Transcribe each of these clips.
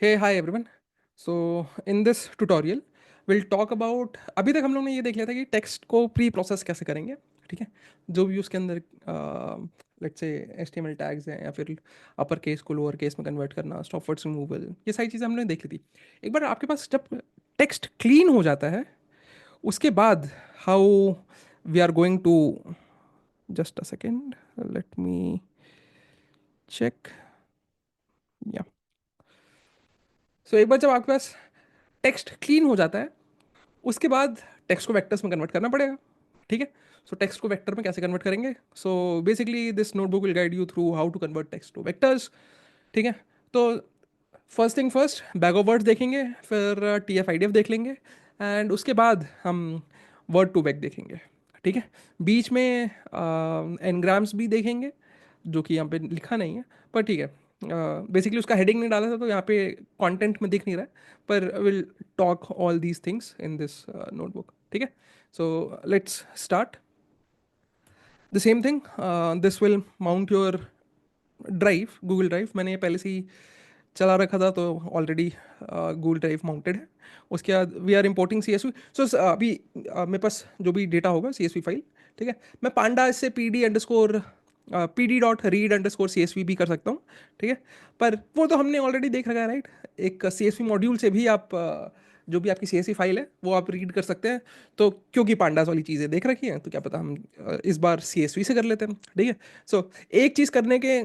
Hey, hi everyone. So in this tutorial we'll talk about अभी तक हम लोग ने ये देख लिया था कि टेक्स्ट को प्री प्रोसेस कैसे करेंगे। ठीक है, जो भी उसके अंदर लेट्स से HTML टैग्स हैं या फिर अपर केस को लोअर केस में कन्वर्ट करना, स्टॉप वर्ड्स रिमूवल, ये सारी चीज़ें हमने देख ली थी। एक बार आपके पास जब टेक्स्ट क्लीन हो जाता है उसके बाद how we are going to, just a second, let me check. या सो एक बार जब आपके पास टेक्स्ट क्लीन हो जाता है उसके बाद टेक्स्ट को वेक्टर्स में कन्वर्ट करना पड़ेगा। ठीक है, सो टेक्स्ट को वेक्टर में कैसे कन्वर्ट करेंगे? So basically this notebook will guide you through how to convert text to vectors. ठीक है, तो first thing first, bag of words देखेंगे, फिर TF-IDF देख लेंगे, एंड उसके बाद हम वर्ड टू बैक देखेंगे। ठीक है, बीच में एनग्राम्स भी देखेंगे जो कि यहाँ पे लिखा नहीं है, पर ठीक है, बेसिकली उसका हेडिंग नहीं डाला था तो यहाँ पे कंटेंट में दिख नहीं रहा है, पर will talk all these things in this notebook. ठीक है, so let's start the same thing. This will mount your drive, Google drive. मैंने ये पहले से ही चला रखा था तो ऑलरेडी गूगल ड्राइव माउंटेड है। उसके बाद वी आर इम्पोर्टिंग CSV। सो अभी मेरे पास जो भी डेटा होगा CSV फाइल, ठीक है, मैं पांडा से PD_read_CSV भी कर सकता हूँ। ठीक है, पर वो तो हमने ऑलरेडी देख रखा है, राइट? एक CSV मॉड्यूल से भी आप जो भी आपकी CSV फाइल है वो आप रीड कर सकते हैं। तो क्योंकि पांडास वाली चीज़ें देख रखी हैं तो क्या पता हम इस बार CSV से कर लेते हैं। ठीक है, सो एक चीज़ करने के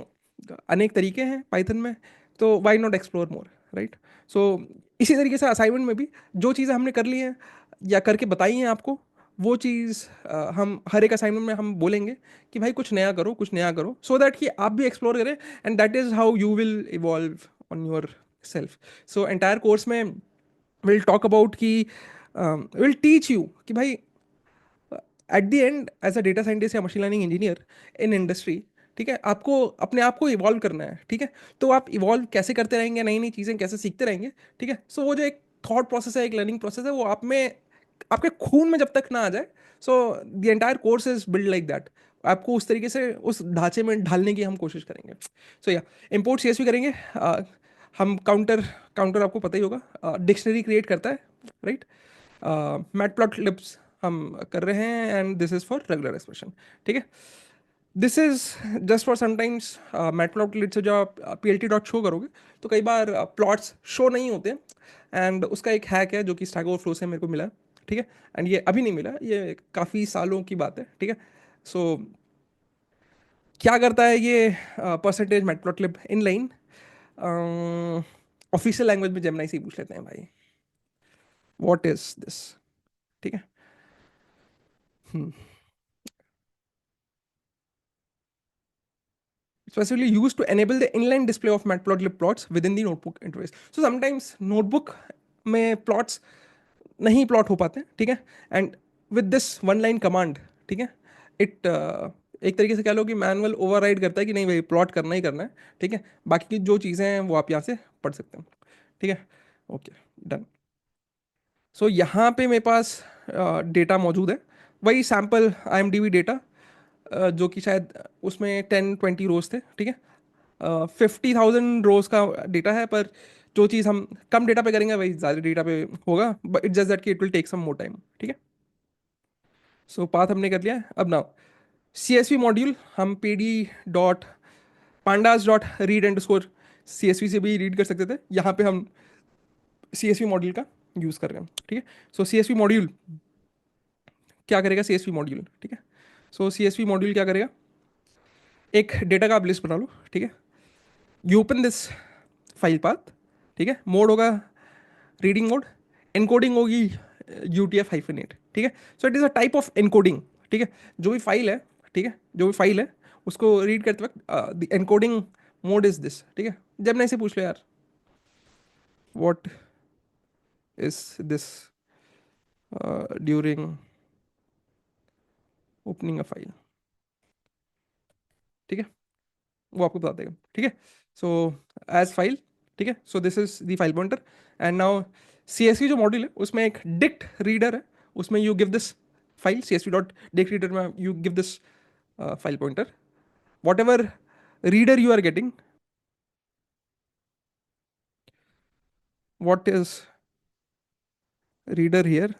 अनेक तरीके हैं पाइथन में, तो why not explore more, right? So इसी तरीके से असाइनमेंट में भी जो चीज़ें हमने कर ली हैं या करके बताई हैं आपको, वो चीज़ हम हर एक असाइनमेंट में हम बोलेंगे कि भाई कुछ नया करो, कुछ नया करो, सो दैट कि आप भी एक्सप्लोर करें, and that is how you will evolve on your self. So entire course में विल टॉक अबाउट कि विल टीच यू कि भाई at the end as a data scientist या machine learning engineer in industry, ठीक है, आपको अपने आप को इवॉल्व करना है। ठीक है, तो आप इवॉल्व कैसे करते रहेंगे, नई नई चीज़ें कैसे सीखते रहेंगे? ठीक है, सो वो जो एक थॉट प्रोसेस है, एक लर्निंग प्रोसेस है, वो आप में, आपके खून में जब तक ना आ जाए, so the entire course is build like that. आपको उस तरीके से उस ढांचे में ढालने की हम कोशिश करेंगे। सो या इम्पोर्ट CSV करेंगे। हम काउंटर काउंटर आपको पता ही होगा, डिक्शनरी क्रिएट करता है, राइट? मैटप्लॉटलिब हम कर रहे हैं, and this is for regular expression. ठीक है, this is just for sometimes matplotlib से जब आप PLT डॉट शो करोगे तो कई बार प्लॉट्स शो नहीं होते, एंड उसका एक हैक है जो कि स्टैक ओवरफ्लो से मेरे को मिला। ठीक है, एंड ये अभी नहीं मिला, ये काफ़ी सालों की बात है। ठीक है, सो क्या करता है ये percentage matplotlib in line, official language में जेमिनाई से ही पूछ लेते हैं भाई, व्हाट इज दिस? ठीक है, specifically used to enable the inline display of matplotlib plots within the notebook interface. So sometimes notebook में plots नहीं plot हो पाते, ठीक है, and with this one line command, ठीक है, it एक तरीके से कह लो कि मैनुअल ओवरराइड करता है कि नहीं भाई प्लॉट करना ही करना है। ठीक है, बाकी की जो चीज़ें हैं वो आप यहाँ से पढ़ सकते हैं। ठीक है, ओके, डन। सो यहाँ पे मेरे पास डेटा मौजूद है, वही सैम्पल IMDb डेटा, जो कि शायद उसमें 10-20 रोज थे। ठीक है, 50,000 रोज का डेटा है, पर जो चीज़ हम कम डेटा पे करेंगे वही ज़्यादा डेटा पे होगा, बट इट जस्ट दैट कि it will take some more time. ठीक है, सो पाथ हमने कर लिया है। अब नाउ CSV मॉड्यूल हम PD.pandas.read_CSV से भी रीड कर सकते थे, यहाँ पे हम CSV मॉड्यूल का यूज़ कर रहे हैं। ठीक है, सो CSV मॉड्यूल क्या करेगा? CSV मॉड्यूल, ठीक है, सो CSV मॉड्यूल क्या करेगा? एक डेटा का आप लिस्ट बना लो। ठीक है, you open this file path. ठीक है, मोड होगा रीडिंग मोड, एनकोडिंग होगी UTF-8। ठीक है, so it is a type of encoding. ठीक है, जो भी फाइल है, ठीक है, जो भी फाइल है उसको रीड करते वक्त the encoding mode is this. ठीक है, जब नहीं से पूछ लो यार, what is this during opening a file? ठीक है, वो आपको बता देगा। ठीक है, सो एज फाइल, ठीक है, so this is the file pointer, and now CSV जो मॉड्यूल है उसमें एक डिक्ट रीडर है, उसमें you give this file CSV.dict reader में you give this file pointer, whatever reader you are getting, what is reader here?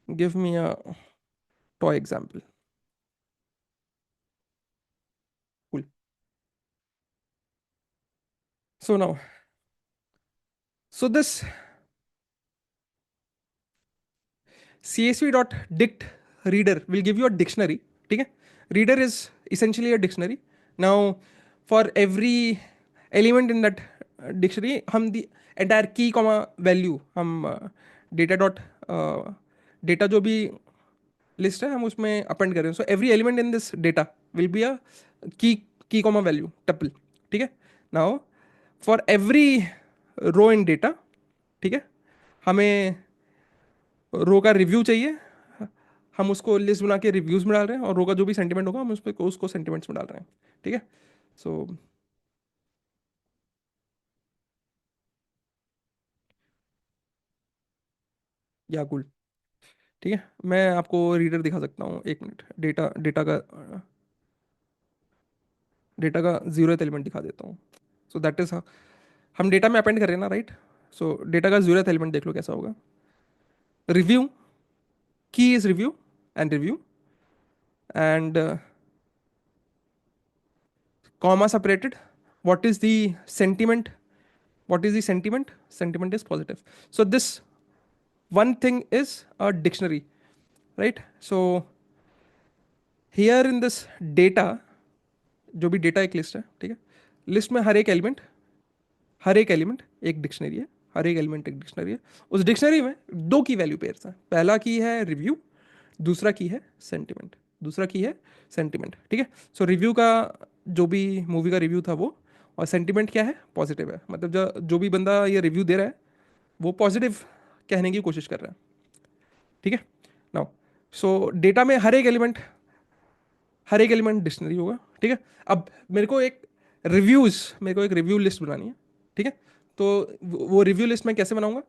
Give me a toy example. Cool. So now, so this csv.dict reader will give you a dictionary. Okay, reader is essentially a dictionary. Now for every element in that dictionary, हम the entire key comma value हम data dot data जो भी list है हम उसमें append कर रहे हैं. So every element in this data will be a key key comma value tuple. ठीक है. Now for every row in data, ठीक है, हमें रो का रिव्यू चाहिए. हम उसको लिस्ट बना के रिव्यूज में डाल रहे हैं और रो का जो भी सेंटीमेंट होगा हम उस पर उसको सेंटीमेंट्स में डाल रहे हैं. ठीक है. सो या गुड. ठीक है, मैं आपको रीडर दिखा सकता हूँ. एक मिनट. डेटा का जीरो एलिमेंट दिखा देता हूँ. सो दैट इज, हम डेटा में अपेंड कर रहे हैं ना, राइट. सो डेटा का जीरो एलिमेंट देख लो कैसा होगा. रिव्यू, की is review and review and comma separated. What is the sentiment? What is the sentiment? Sentiment is positive. So this one thing is a dictionary, right? So here in this data, जो भी data एक list है, ठीक है, list में हर एक element एक डिक्शनरी है. हर एक एलिमेंट एक डिक्शनरी है. उस डिक्शनरी में दो की वैल्यू पेयर्स हैं. पहला की है रिव्यू, दूसरा की है सेंटिमेंट. दूसरा की है सेंटिमेंट. ठीक है. सो रिव्यू का जो भी मूवी का रिव्यू था वो, और सेंटिमेंट क्या है, पॉजिटिव है. मतलब जो भी बंदा ये रिव्यू दे रहा है वो पॉजिटिव कहने की कोशिश कर रहा है. ठीक है. नाउ सो डेटा में हर एक एलिमेंट डिक्शनरी होगा. ठीक है. अब मेरे को एक रिव्यू लिस्ट बनानी है. ठीक है. तो वो रिव्यू लिस्ट मैं कैसे बनाऊंगा?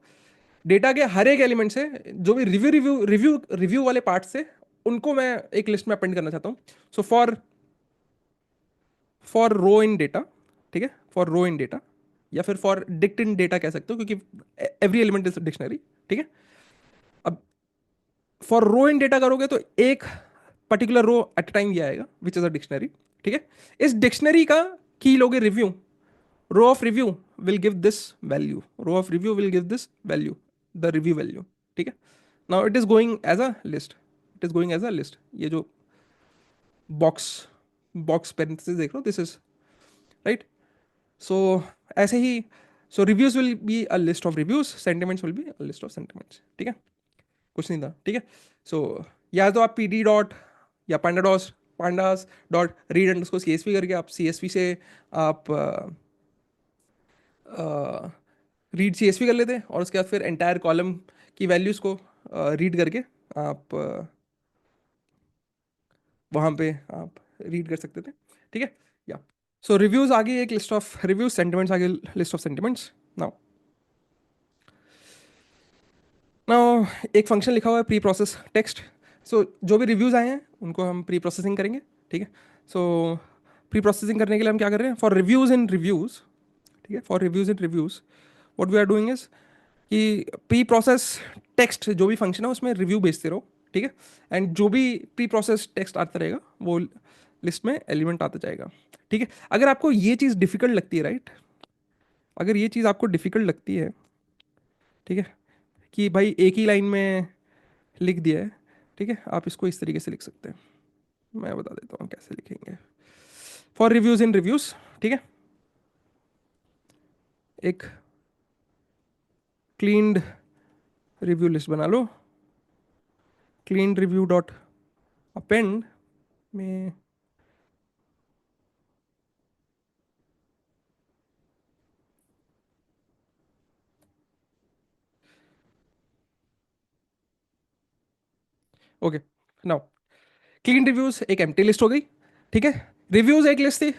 डेटा के हर एक एलिमेंट से जो भी रिव्यू रिव्यू रिव्यू रिव्यू वाले पार्ट से उनको मैं एक लिस्ट में अपेंड करना चाहता हूँ. So for row in data, ठीक है, फॉर रो इन डेटा या फिर फॉर डिक्ट इन डेटा कह सकते हो क्योंकि एवरी एलिमेंट इज डिक्शनरी. ठीक है. अब फॉर रो इन डेटा करोगे तो एक पर्टिकुलर रो एट टाइम ये आएगा विच इज अ डिक्शनरी. ठीक है. इस डिक्शनरी का की लोगे review. Row of review will give this value. Row of review will give this value, the review value. ठीक है. Now it is going as a list. It is going as a list. ये जो box box parenthesis देख रहे हो, this is right. So ऐसे ही, so reviews will be a list of reviews, sentiments will be a list of sentiments. ठीक है. कुछ नहीं था. ठीक है. सो या तो आप pd डॉट या pandas डॉट रीड अंडर उसको CSV करके आप CSV से आप रीड CSV कर लेते हैं और उसके बाद फिर एंटायर कॉलम की वैल्यूज़ को रीड करके आप वहाँ पे आप रीड कर सकते थे. ठीक है. या सो रिव्यूज आ गई एक लिस्ट ऑफ रिव्यूज, सेंटिमेंट्स आ गई list of sentiments. Now now एक फंक्शन लिखा हुआ है प्री प्रोसेस टेक्स्ट. सो जो भी रिव्यूज आए हैं उनको हम प्री प्रोसेसिंग करेंगे. ठीक है. सो प्री प्रोसेसिंग करने के लिए हम क्या कर रहे हैं? फॉर रिव्यूज इन रिव्यूज, ठीक है, for reviews in reviews what we are doing is कि प्री प्रोसेस टेक्स्ट जो भी फंक्शन है उसमें रिव्यू भेजते रहो. ठीक है. एंड जो भी प्री प्रोसेस टेक्स्ट आता रहेगा वो लिस्ट में एलिमेंट आता जाएगा. ठीक है. अगर आपको ये चीज़ डिफिकल्ट लगती है, राइट, अगर ये चीज़ आपको डिफिकल्ट लगती है, ठीक है, कि भाई एक ही लाइन में लिख दिया है, ठीक है, आप इसको इस तरीके से लिख सकते हैं. मैं बता देता हूँ कैसे लिखेंगे. फॉर रिव्यूज इन रिव्यूज, ठीक है, एक क्लीन्ड रिव्यू लिस्ट बना लो. क्लीन रिव्यू डॉट अपेंड में ओके. नाउ क्लीन रिव्यूज एक एम्प्टी लिस्ट हो गई. ठीक है. रिव्यूज एक लिस्ट थी,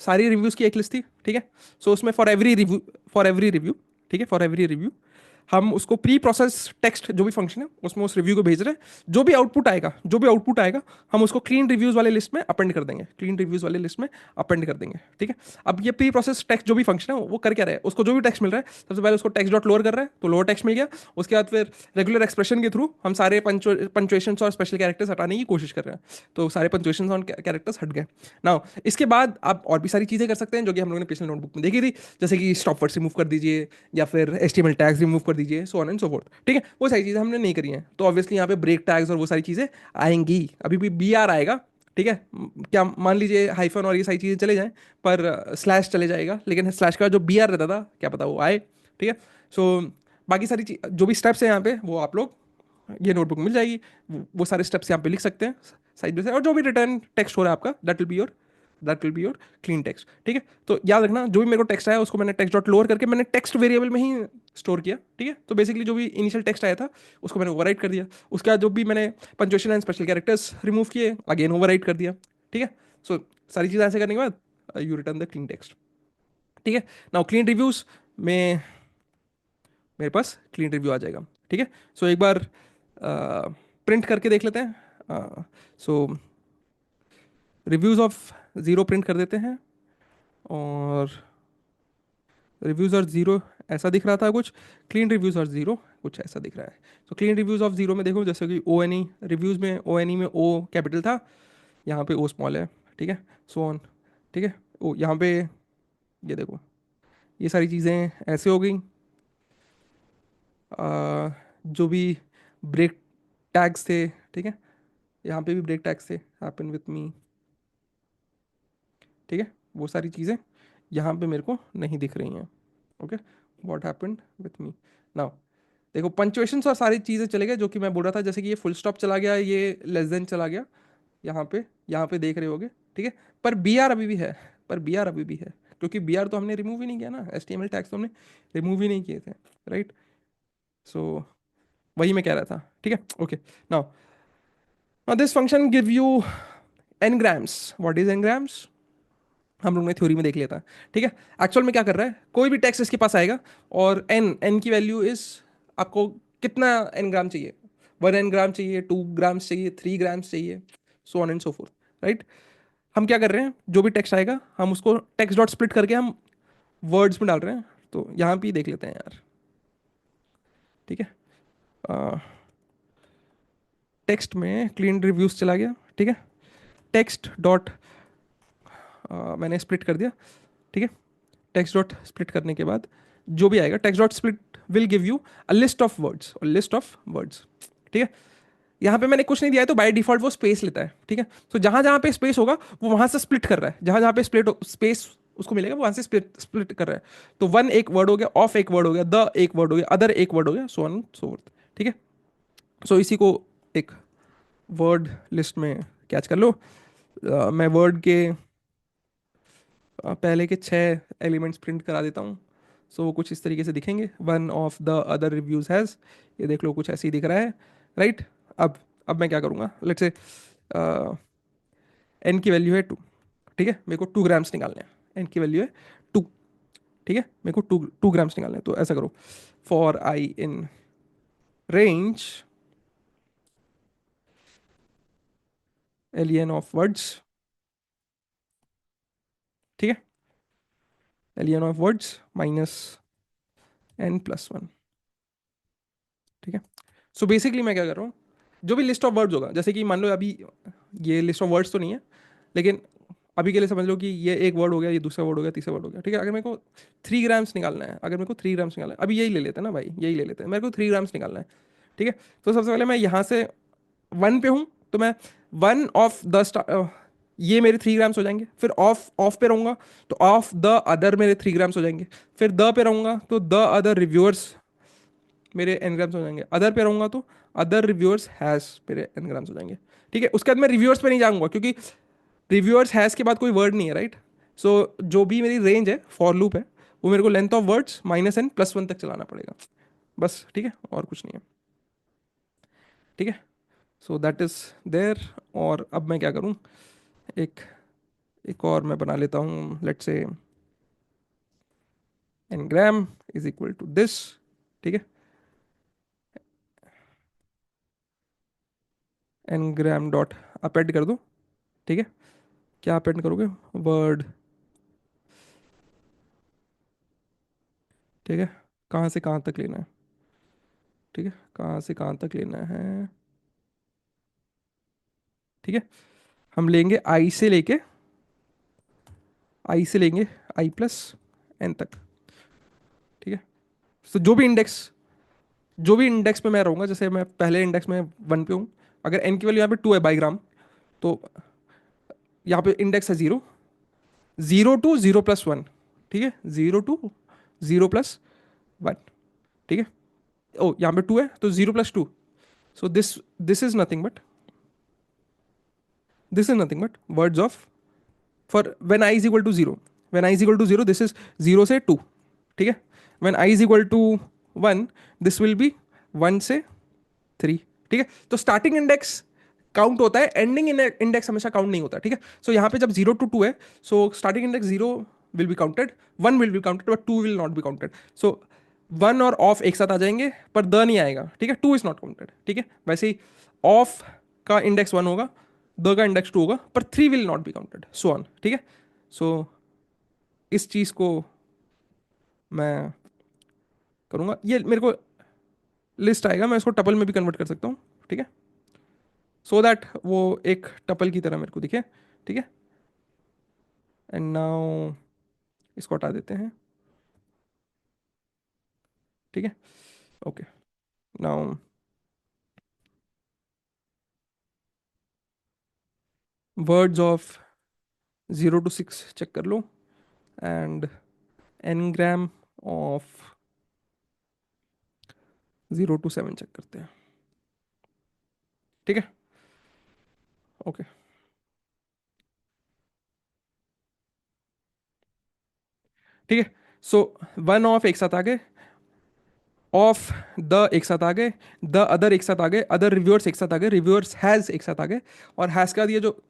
सारी रिव्यूज की एक लिस्ट थी. ठीक है. सो उसमें फॉर एवरी रिव्यू, ठीक है, फॉर एवरी रिव्यू हम उसको प्री प्रोसेस टेक्स्ट जो भी फंक्शन है उसमें उस रिव्यू को भेज रहे हैं, जो भी आउटपुट आएगा हम उसको क्लीन रिव्यूज वाले लिस्ट में अपेंड कर देंगे, क्लीन रिव्यूज वाले लिस्ट में अपेंड कर देंगे, ठीक है। अब ये प्री प्रोसेस टेक्स्ट जो भी फंक्शन है वो कर क्या रहा है, उसको जो भी टेक्स्ट मिल रहा है सबसे पहले उसको टेक्स्ट डॉट लोअर कर रहा है, तो लोअर टेक्स्ट मिल गया। उसके बाद फिर रेगुलर एक्सप्रेशन के थ्रू हम सारे पंचुएशन और स्पेशल कैरेक्टर्स हटाने की कोशिश कर रहे हैं, तो सारे पंचुएशन और कैरेक्टर्स हट गए। नाउ इसके बाद आप और भी सारी चीज़ें कर सकते हैं जो कि हम लोगों ने पिछले नोटबुक में देखी थी, जैसे कि स्टॉप वर्ड्स रिमूव कर दीजिए या फिर एचटीएमएल टैग्स रिमूव कर दीजिए, सो ऑन एंड सो फोर्थ, ठीक है। वो सारी चीज़ें हमने नहीं करी हैं, तो ऑब्वियसली यहाँ पे ब्रेक टैग्स और वो सारी चीज़ें आएंगी, अभी भी बी आर आएगा, ठीक है। क्या मान लीजिए हाइफन और ये सारी चीज़ें चले जाएं, पर स्लैश चले जाएगा, लेकिन स्लैश का जो बी आर रहता था क्या पता वो आए, ठीक है। सो बाकी सारी चीज जो भी स्टेप्स हैं यहाँ पे वो आप लोग ये नोटबुक मिल जाएगी, वो सारे स्टेप्स यहाँ पे लिख सकते हैं साइड बाय साइड, और जो भी रिटर्न टेक्स्ट हो रहा है आपका that will be your clean text, ठीक है। तो याद रखना जो भी मेरे को टेक्स्ट आया उसको मैंने टेक्स्ट डॉट लोअर करके मैंने टेक्स्ट वेरिएबल में ही स्टोर किया, ठीक है। तो बेसिकली जो भी इनिशियल टेक्स्ट आया था उसको मैंने ओवरराइट कर दिया, उसके बाद जो भी मैंने punctuation and special characters remove किए अगेन ओवरराइट कर दिया, ठीक है। सो सारी चीज़ें ऐसे करने के बाद you return the clean text, ठीक है। नाउ क्लीन रिव्यूज में मेरे पास क्लीन रिव्यू आ जाएगा, ठीक है। सो एक बार प्रिंट करके देख लेते हैं। सो रिव्यूज ऑफ ज़ीरो प्रिंट कर देते हैं, और रिव्यूज और ज़ीरो ऐसा दिख रहा था कुछ, क्लीन रिव्यूज और ज़ीरो कुछ ऐसा दिख रहा है। तो क्लीन रिव्यूज ऑफ ज़ीरो में देखो जैसे कि ओ एन ई रिव्यूज़ में, ओ एन ई में ओ कैपिटल था, यहाँ पे ओ स्मॉल है, ठीक है, सो ऑन, ठीक है। ओ यहाँ पे ये देखो ये सारी चीज़ें ऐसे हो गई। जो भी ब्रेक टैग्स थे, ठीक है, यहाँ पे भी ब्रेक टैग्स थे, हैपन विथ मी, ठीक है, वो सारी चीज़ें यहाँ पे मेरे को नहीं दिख रही हैं, okay. What happened with me now, देखो पंचुएशन और सारी चीज़ें चले गए जो कि मैं बोल रहा था, जैसे कि ये फुल स्टॉप चला गया, ये लेस देन चला गया, यहाँ पे देख रहे होगे, ठीक है। पर बी आर अभी भी है, पर बी आर अभी भी है, क्योंकि बी आर तो हमने रिमूव ही नहीं किया ना, H T M L tags तो हमने रिमूव ही नहीं किए थे, राइट। सो वही मैं कह रहा था, ठीक है, okay. Now this function give you ngrams. What is ngrams, हम लोग ने थ्योरी में देख लिया था, ठीक है। एक्चुअल में क्या कर रहा है, कोई भी टेक्स्ट इसके पास आएगा और एन एन की वैल्यू इज, आपको कितना एन ग्राम चाहिए, 1 एन ग्राम चाहिए, 2 ग्राम्स चाहिए, 3 ग्राम्स चाहिए, सो on and so forth, right. हम क्या कर रहे हैं, जो भी टेक्स्ट आएगा हम उसको टेक्स्ट डॉट स्प्लिट करके हम वर्ड्स में डाल रहे हैं, तो यहाँ भी देख लेते हैं यार, ठीक है। टेक्स्ट में क्लीन रिव्यूज चला गया, ठीक है, टेक्स्ट डॉट मैंने स्प्लिट कर दिया, ठीक है। टेक्स्ट डॉट स्प्लिट करने के बाद जो भी आएगा text dot split will give you a list of words, और लिस्ट ऑफ वर्ड्स, ठीक है। यहाँ पे मैंने कुछ नहीं दिया है तो बाय डिफॉल्ट वो स्पेस लेता है, ठीक है। तो जहां जहां पे स्पेस होगा वो वहां से स्प्लिट कर रहा है, जहां जहां पे स्पेस उसको मिलेगा वो वहां से स्प्लिट स्प्लिट कर रहा है। तो वन एक वर्ड हो गया, ऑफ एक वर्ड हो गया, द एक वर्ड हो गया, अदर एक वर्ड हो गया, सो ऑन सो फोर्थ, ठीक है। सो इसी को एक वर्ड लिस्ट में कैच कर लो। मैं वर्ड के पहले के 6 एलिमेंट्स प्रिंट करा देता हूँ, सो वो कुछ इस तरीके से दिखेंगे, one of the other reviews has, ये देख लो कुछ ऐसे ही दिख रहा है, राइट। अब मैं क्या करूँगा, लेट्स से एन की वैल्यू है 2, ठीक है, मेरे को 2 ग्राम्स निकालने हैं, एन की वैल्यू है 2, ठीक है, मेरे को टू ग्राम्स निकालने हैं, तो ऐसा करो, for I in range alien of words, ठीक है, alien of words minus n+1, ठीक है। सो बेसिकली मैं क्या कर रहा हूँ, जो भी लिस्ट ऑफ वर्ड्स होगा, जैसे कि मान लो अभी ये लिस्ट ऑफ वर्ड्स तो नहीं है, लेकिन अभी के लिए समझ लो कि ये एक वर्ड हो गया, ये दूसरा वर्ड हो गया, तीसरा वर्ड हो गया, ठीक है। अगर मेरे को 3 ग्राम्स निकालना है, अगर मेरे को 3 ग्राम्स निकालना है, अभी यही ले लेते हैं ना भाई, यही ले लेते हैं, मेरे को 3 ग्राम्स निकालना है, ठीक है। तो सबसे पहले मैं यहाँ से वन पे हूँ, तो मैं वन ऑफ द ये मेरे 3 ग्राम्स हो जाएंगे, फिर ऑफ ऑफ पे रहूंगा तो ऑफ द अदर मेरे 3 ग्राम्स हो जाएंगे, फिर द पे रहूंगा तो द अदर रिव्यूअर्स मेरे एनग्राम्स हो जाएंगे, अदर पे रहूंगा तो अदर रिव्यूअर्स हैज मेरे एनग्राम्स हो जाएंगे, ठीक है। उसके बाद मैं रिव्यूअर्स पे नहीं जाऊंगा क्योंकि रिव्यूअर्स हैज के बाद कोई वर्ड नहीं है, राइट। सो जो भी मेरी रेंज है फॉर लूप है वो मेरे को लेंथ ऑफ वर्ड्स -n+1 तक चलाना पड़ेगा, बस, ठीक है, और कुछ नहीं है, ठीक है। सो दैट इज देयर, और अब मैं क्या करूँ, एक एक और मैं बना लेता हूँ, let's say ngram is equal to this, ठीक है। ngram डॉट अपेंड कर दो। ठीक है, क्या अपेंड करोगे? वर्ड। ठीक है, कहाँ से कहाँ तक लेना है? ठीक है, कहाँ से कहाँ तक लेना है? ठीक है, हम लेंगे आई से लेंगे आई प्लस एन तक। ठीक है, तो जो भी इंडेक्स पे मैं रहूंगा, जैसे मैं पहले इंडेक्स में 1 पे हूँ, अगर एन की वैल्यू यहाँ पे 2 है बाईग्राम, तो यहाँ पे इंडेक्स है 0, 0 to 0 + 1। ठीक है, 0 to 0 + 1। ठीक है, ओ यहाँ पे 2 है तो 0 + 2। So this is nothing but, words of for when I is equal to 0, this is 0 से 2। ठीक है, when I is equal to 1, this will be 1 से 3। ठीक है, तो स्टार्टिंग इंडेक्स काउंट होता है, एंडिंग इंडेक्स हमेशा काउंट नहीं होता। ठीक है, सो यहाँ पे जब 0 to 2 है, so starting index 0 will be counted, 1 will be counted, but 2 will not be counted. So 1 और ऑफ एक साथ आ जाएंगे पर द नहीं आएगा। ठीक है, 2 इज नॉट काउंटेड। ठीक है, वैसे ही ऑफ का इंडेक्स 1 होगा, द का इंडेक्स 2 होगा, पर 3 will not be counted, so on. ठीक है, सो इस चीज को मैं करूंगा, ये मेरे को लिस्ट आएगा, मैं इसको टपल में भी कन्वर्ट कर सकता हूँ। ठीक है, सो दैट वो एक टपल की तरह मेरे को दिखे। ठीक है, एंड नाउ इसको हटा देते हैं। ठीक है, okay, now words of 0 to 6 check कर लो, and ngram of 0 to 7 check करते हैं। ठीक है, ओके, ठीक है, सो वन ऑफ एक साथ आ गए, ऑफ द एक साथ आ गए, द अदर एक साथ आ गए, अदर रिव्यूअर्स एक साथ आ गए, रिव्यूअर्स हैज एक साथ आ गए, और हैज के बाद ये जो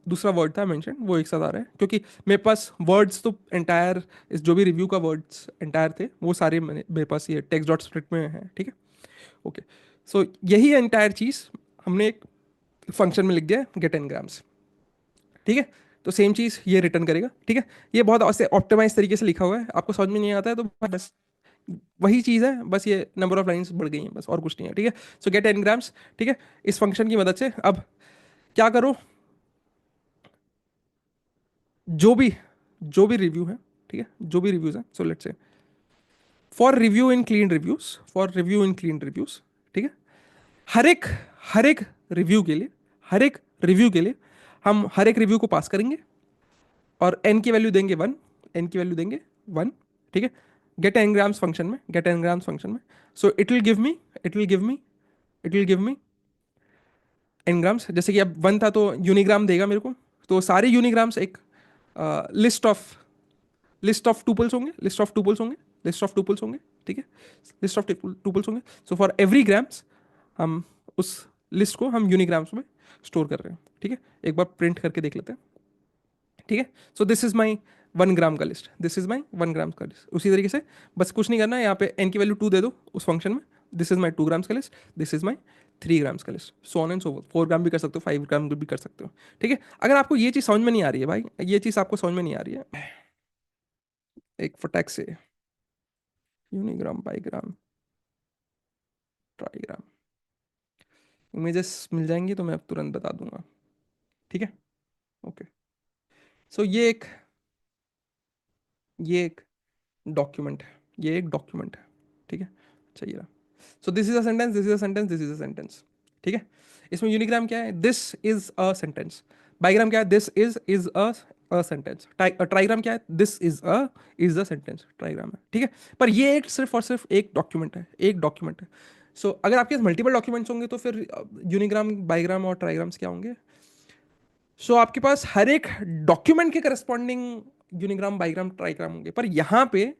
दूसरा वर्ड था मेंशन, वो एक साथ आ रहा है, क्योंकि मेरे पास वर्ड्स तो एंटायर, इस जो भी रिव्यू का वर्ड्स एंटायर थे वो सारे मेरे पास ये टेक्स्ट डॉट स्प्लिट में है। ठीक है, ओके, सो यही एंटायर चीज हमने एक फंक्शन में लिख दिया है, गेट एनग्राम्स। ठीक है, तो सेम चीज ये रिटर्न करेगा। ठीक है, ये बहुत ऐसे ऑप्टिमाइज तरीके से लिखा हुआ है, आपको समझ में नहीं आता है तो बस वही चीज़ है, बस ये नंबर ऑफ लाइंस बढ़ गई हैं, बस और कुछ नहीं है। ठीक है, सो गेट एनग्राम्स। ठीक है, इस फंक्शन की मदद से अब क्या करो, जो भी जो भी रिव्यू है, ठीक है, जो भी रिव्यूज है, so let's say for review in clean reviews. ठीक है, हर एक हर एक रिव्यू के लिए हर एक रिव्यू के लिए हम हर एक रिव्यू को पास करेंगे, और एन की वैल्यू देंगे 1, एन की वैल्यू देंगे 1। ठीक है, गेट एनग्राम्स फंक्शन में, so it will give me it will give me ngrams. जैसे कि अब 1 था तो यूनिग्राम देगा मेरे को, तो सारे यूनिग्राम्स एक लिस्ट ऑफ लिस्ट ऑफ टूपल्स होंगे। ठीक है, लिस्ट ऑफ टूपल्स होंगे, सो फॉर एवरी ग्राम्स हम उस लिस्ट को हम यूनिग्राम्स में स्टोर कर रहे हैं। ठीक है, एक बार प्रिंट करके देख लेते हैं। ठीक है, सो दिस इज माई 1 ग्राम का लिस्ट, उसी तरीके से बस कुछ नहीं करना है, यहाँ पे एन की वैल्यू 2 दे दो उस फंक्शन में। दिस इज माई 2 ग्राम्स का लिस्ट, दिस इज माई 3 ग्राम्स का लिस्ट, so on and so 4 gram भी कर सकते हो, 5 ग्राम भी कर सकते हो। ठीक है, अगर आपको ये चीज़ समझ में नहीं आ रही है भाई, ये चीज़ आपको समझ में नहीं आ रही है, एक फटाक से यूनिग्राम, बाईग्राम, ट्राईग्राम इमेजेस मिल जाएंगी तो मैं अब तुरंत बता दूंगा। ठीक है, ओके, सो ये एक डॉक्यूमेंट है, ठीक है, चाहिए। सो this is a sentence, this is a sentence, this is a sentence. ठीक है, इसमें यूनिग्राम क्या है? This is a sentence. Bigram क्या है? This is a sentence. Trigram क्या है? This is a sentence, trigram है। ठीक है, पर ये एक सिर्फ और सिर्फ एक डॉक्यूमेंट है। सो अगर आपके पास मल्टीपल डॉक्यूमेंट्स होंगे तो फिर यूनिग्राम, बाईग्राम और ट्राईग्राम्स क्या होंगे? सो आपके पास हर एक डॉक्यूमेंट के करस्पॉन्डिंग यूनिग्राम, बाईग्राम, ट्राईग्राम होंगे, पर यहां पे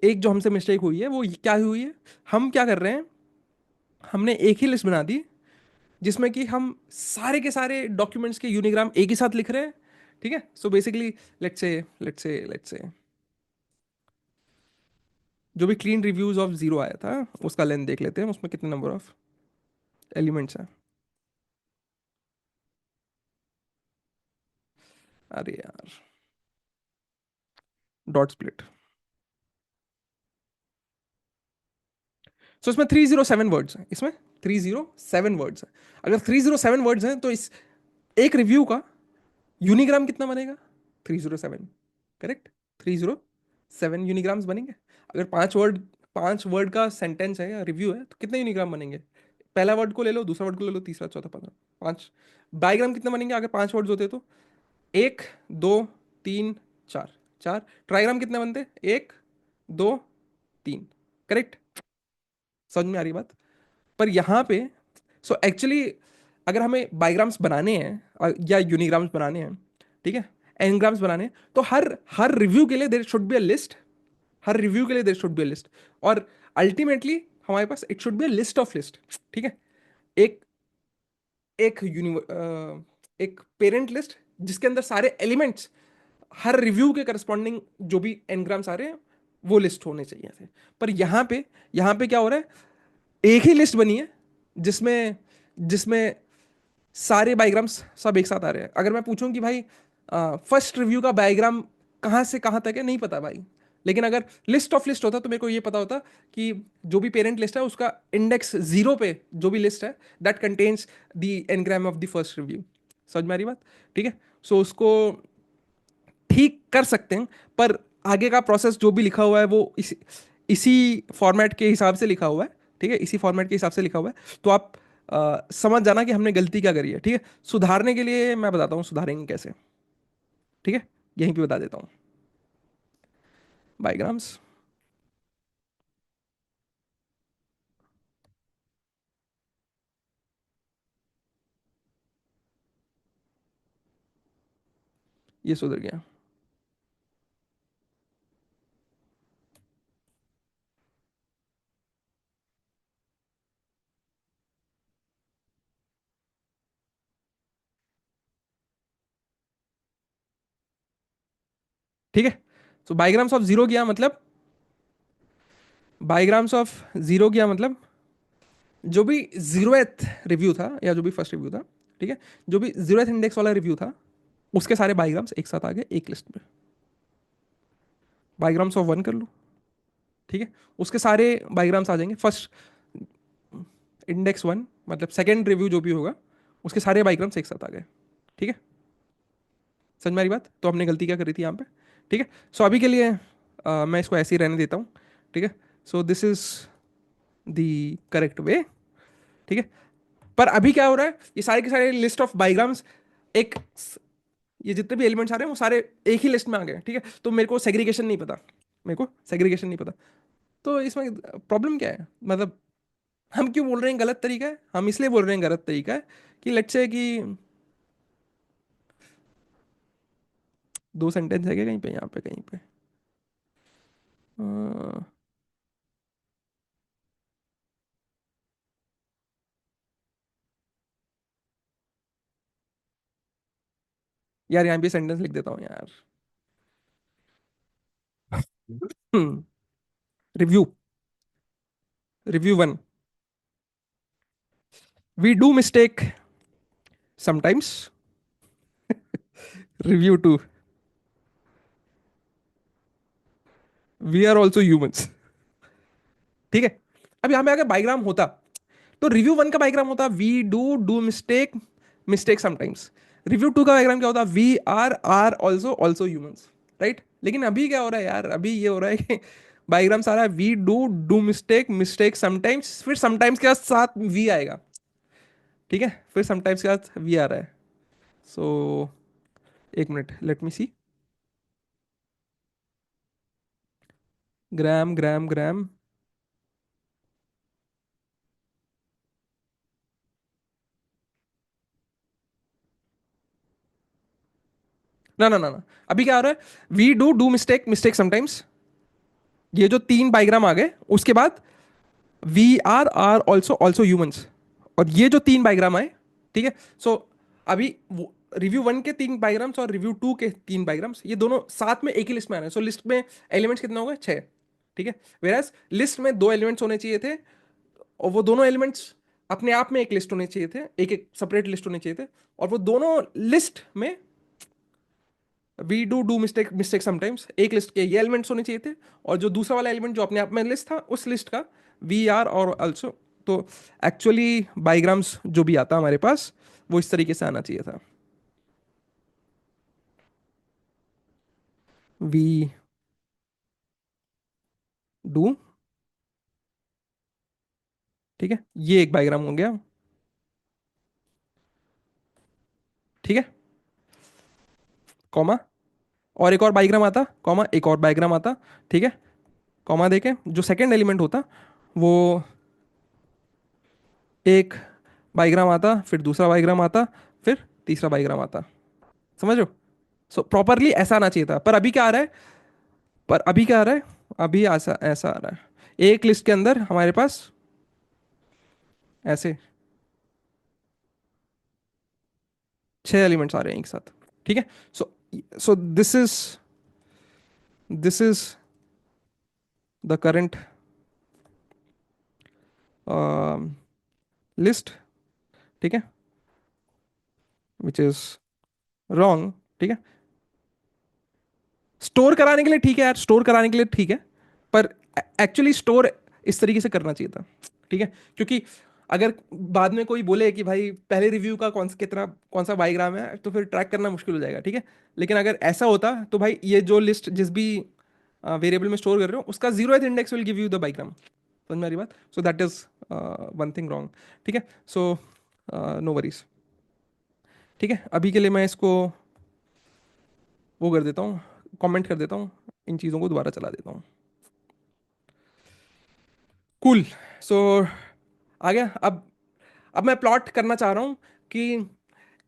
एक जो हमसे मिस्टेक हुई है वो क्या हुई है, हम क्या कर रहे हैं, हमने एक ही लिस्ट बना दी जिसमें कि हम सारे के सारे डॉक्यूमेंट्स के यूनिग्राम एक ही साथ लिख रहे हैं। ठीक है, सो बेसिकली लेट्स से जो भी क्लीन रिव्यूज ऑफ 0 आया था उसका लेंथ देख लेते हैं, उसमें कितने नंबर ऑफ एलिमेंट्स हैं। अरे यार, डॉट स्प्लिट। सो इसमें 307 वर्ड्स हैं, इसमें 307 वर्ड्स हैं। अगर 307 वर्ड्स हैं तो इस एक रिव्यू का यूनिग्राम कितना बनेगा? 307, करेक्ट। 307 यूनिग्राम्स बनेंगे। अगर 5 वर्ड का सेंटेंस है या रिव्यू है तो कितने यूनिग्राम बनेंगे? पहला वर्ड को ले लो, दूसरा वर्ड को ले लो, तीसरा, चौथा, पंद्रह, पांच। बाईग्राम कितने बनेंगे अगर 5 वर्ड्स होते तो? एक, दो, तीन, चार। चार। ट्राईग्राम कितने बनते? एक, दो, तीन, करेक्ट। समझ में आ रही बात? पर यहाँ पे, सो एक्चुअली अगर हमें बाईग्राम्स बनाने हैं या यूनिग्राम्स बनाने हैं, ठीक है, एनग्राम्स बनाने हैं, तो हर हर रिव्यू के लिए there should be a list. हर रिव्यू के लिए there should be a list. और अल्टीमेटली हमारे पास it should be a list of list, ठीक है। एक एक एक पेरेंट लिस्ट जिसके अंदर सारे एलिमेंट्स हर रिव्यू के करस्पॉन्डिंग जो भी एनग्राम्स आ रहे हैं वो लिस्ट होने चाहिए थे। पर यहाँ पे क्या हो रहा है, एक ही लिस्ट बनी है जिसमें जिसमें सारे बायोग्राम्स सब एक साथ आ रहे हैं। अगर मैं पूछूं कि भाई फर्स्ट रिव्यू का बायोग्राम कहाँ से कहाँ तक है, नहीं पता भाई। लेकिन अगर लिस्ट ऑफ लिस्ट होता तो मेरे को ये पता होता कि जो भी पेरेंट लिस्ट है उसका इंडेक्स 0 पे जो भी लिस्ट है that contains the ngram of the first review. समझ में आ रही बात? ठीक है। सो उसको ठीक कर सकते हैं, पर आगे का प्रोसेस जो भी लिखा हुआ है वो इसी फॉर्मेट के हिसाब से लिखा हुआ है। ठीक है, इसी फॉर्मेट के हिसाब से लिखा हुआ है। तो आप समझ जाना कि हमने गलती क्या करी है। ठीक है, सुधारने के लिए मैं बताता हूँ सुधारेंगे कैसे। ठीक है, यहीं पे बता देता हूँ। बायोग्राम्स, ये सुधर गया। ठीक है, तो बायोग्राम्स ऑफ जीरो किया मतलब, बायोग्राम्स ऑफ जीरो किया मतलब जो भी जीरोथ रिव्यू था या जो भी फर्स्ट रिव्यू था, ठीक है, जो भी जीरोथ इंडेक्स वाला रिव्यू था उसके सारे बायोग्राम्स एक साथ आ गए एक लिस्ट में। बायोग्राम्स ऑफ वन कर लो, ठीक है, उसके सारे बायोग्राम्स आ जाएंगे फर्स्ट इंडेक्स वन, मतलब सेकेंड रिव्यू जो भी होगा उसके सारे बायोग्राम्स एक साथ आ गए। ठीक है, समझ में आ रही बात? तो हमने गलती क्या करी थी यहाँ पे? ठीक है, सो अभी के लिए मैं इसको ऐसे ही रहने देता हूँ। ठीक है, so this is the correct way. ठीक है, पर अभी क्या हो रहा है, ये सारे के सारे लिस्ट ऑफ बायोग्राम्स एक, ये जितने भी एलिमेंट्स आ रहे हैं वो सारे एक ही लिस्ट में आ गए। ठीक है, तो मेरे को सेग्रीगेशन नहीं पता, मेरे को सेग्रीगेशन नहीं पता। तो इसमें प्रॉब्लम क्या है, मतलब हम क्यों बोल रहे हैं गलत तरीका है? हम इसलिए बोल रहे हैं गलत तरीका है कि लेट्स से कि दो सेंटेंस है क्या कहीं पे, यहाँ पे कहीं पे अ, यार यहाँ पे सेंटेंस लिख देता हूँ यार। Review, review one, we do mistake sometimes. Review two, we are also humans. ठीक है, अब यहाँ पे अगर बाइग्राम होता तो रिव्यू वन का बाइग्राम होता we do do mistake mistake sometimes. Review two का बाइग्राम क्या होता? We are also also humans. Right, लेकिन अभी क्या हो रहा है यार, अभी ये हो रहा है कि बाइग्राम सारा we do do mistake mistake sometimes, फिर समटाइम्स के साथ वी आएगा। ठीक है, फिर समटाइम्स के साथ वी आ रहा है। सो एक मिनट, लेट मी सी। ग्राम ग्राम ग्राम, ना ना ना ना, अभी क्या हो रहा है, we do do mistake mistake sometimes, ये जो तीन बाइग्राम आ गए उसके बाद we are also also humans, और ये जो तीन बाइग्राम आए। ठीक है, सो अभी रिव्यू वन के तीन बाइग्राम्स और रिव्यू टू के तीन बाइग्राम्स ये दोनों साथ में एक ही लिस्ट में आ रहे हैं। सो लिस्ट में एलिमेंट्स कितने हो गए? छह। ठीक है, वेराज लिस्ट में दो एलिमेंट्स होने चाहिए थे, और वो दोनों एलिमेंट्स अपने आप में एक लिस्ट होने चाहिए थे, एक एक सेपरेट लिस्ट होने चाहिए थे, और वो दोनों लिस्ट में we do mistake mistake sometimes. एक लिस्ट के ये एलिमेंट्स होने चाहिए थे, और जो दूसरा वाला एलिमेंट जो अपने आप में लिस्ट था, उस लिस्ट का वी आर और ऑल्सो। तो एक्चुअली बाईग्राम्स जो भी आता हमारे पास, वो इस तरीके से आना चाहिए था। वी डू, ठीक है, ये एक बाईग्राम हो गया। ठीक है, कॉमा, और एक और बाईग्राम आता, कॉमा, एक और बाईग्राम आता। ठीक है, कॉमा देके जो सेकंड एलिमेंट होता, वो एक बाईग्राम आता, फिर दूसरा बाईग्राम आता, फिर तीसरा बाईग्राम आता। समझ रहे हो? सो प्रॉपरली ऐसा आना चाहिए था, पर अभी क्या आ रहा है? पर अभी क्या आ रहा है? अभी ऐसा ऐसा आ रहा है, एक लिस्ट के अंदर हमारे पास ऐसे 6 एलिमेंट्स आ रहे हैं एक साथ। ठीक है, so so this is the current list. ठीक है, विच इज रॉन्ग। ठीक है, स्टोर कराने के लिए ठीक है यार, स्टोर कराने के लिए ठीक है, पर एक्चुअली स्टोर इस तरीके से करना चाहिए था। ठीक है, क्योंकि अगर बाद में कोई बोले कि भाई पहले रिव्यू का कौन सा कितना कौन सा बाईग्राम है, तो फिर ट्रैक करना मुश्किल हो जाएगा। ठीक है, लेकिन अगर ऐसा होता तो भाई ये जो लिस्ट जिस भी वेरिएबल में स्टोर कर रहे हो, उसका 0th index will give you the bigram. समझ में आ रही बात? सो that is one thing wrong. ठीक है, सो नो वरीज। ठीक है, अभी के लिए मैं इसको वो कर देता हूँ, कमेंट कर देता हूँ, इन चीज़ों को दोबारा चला देता हूँ। कूल। सो आ गया। अब मैं प्लॉट करना चाह रहा हूँ कि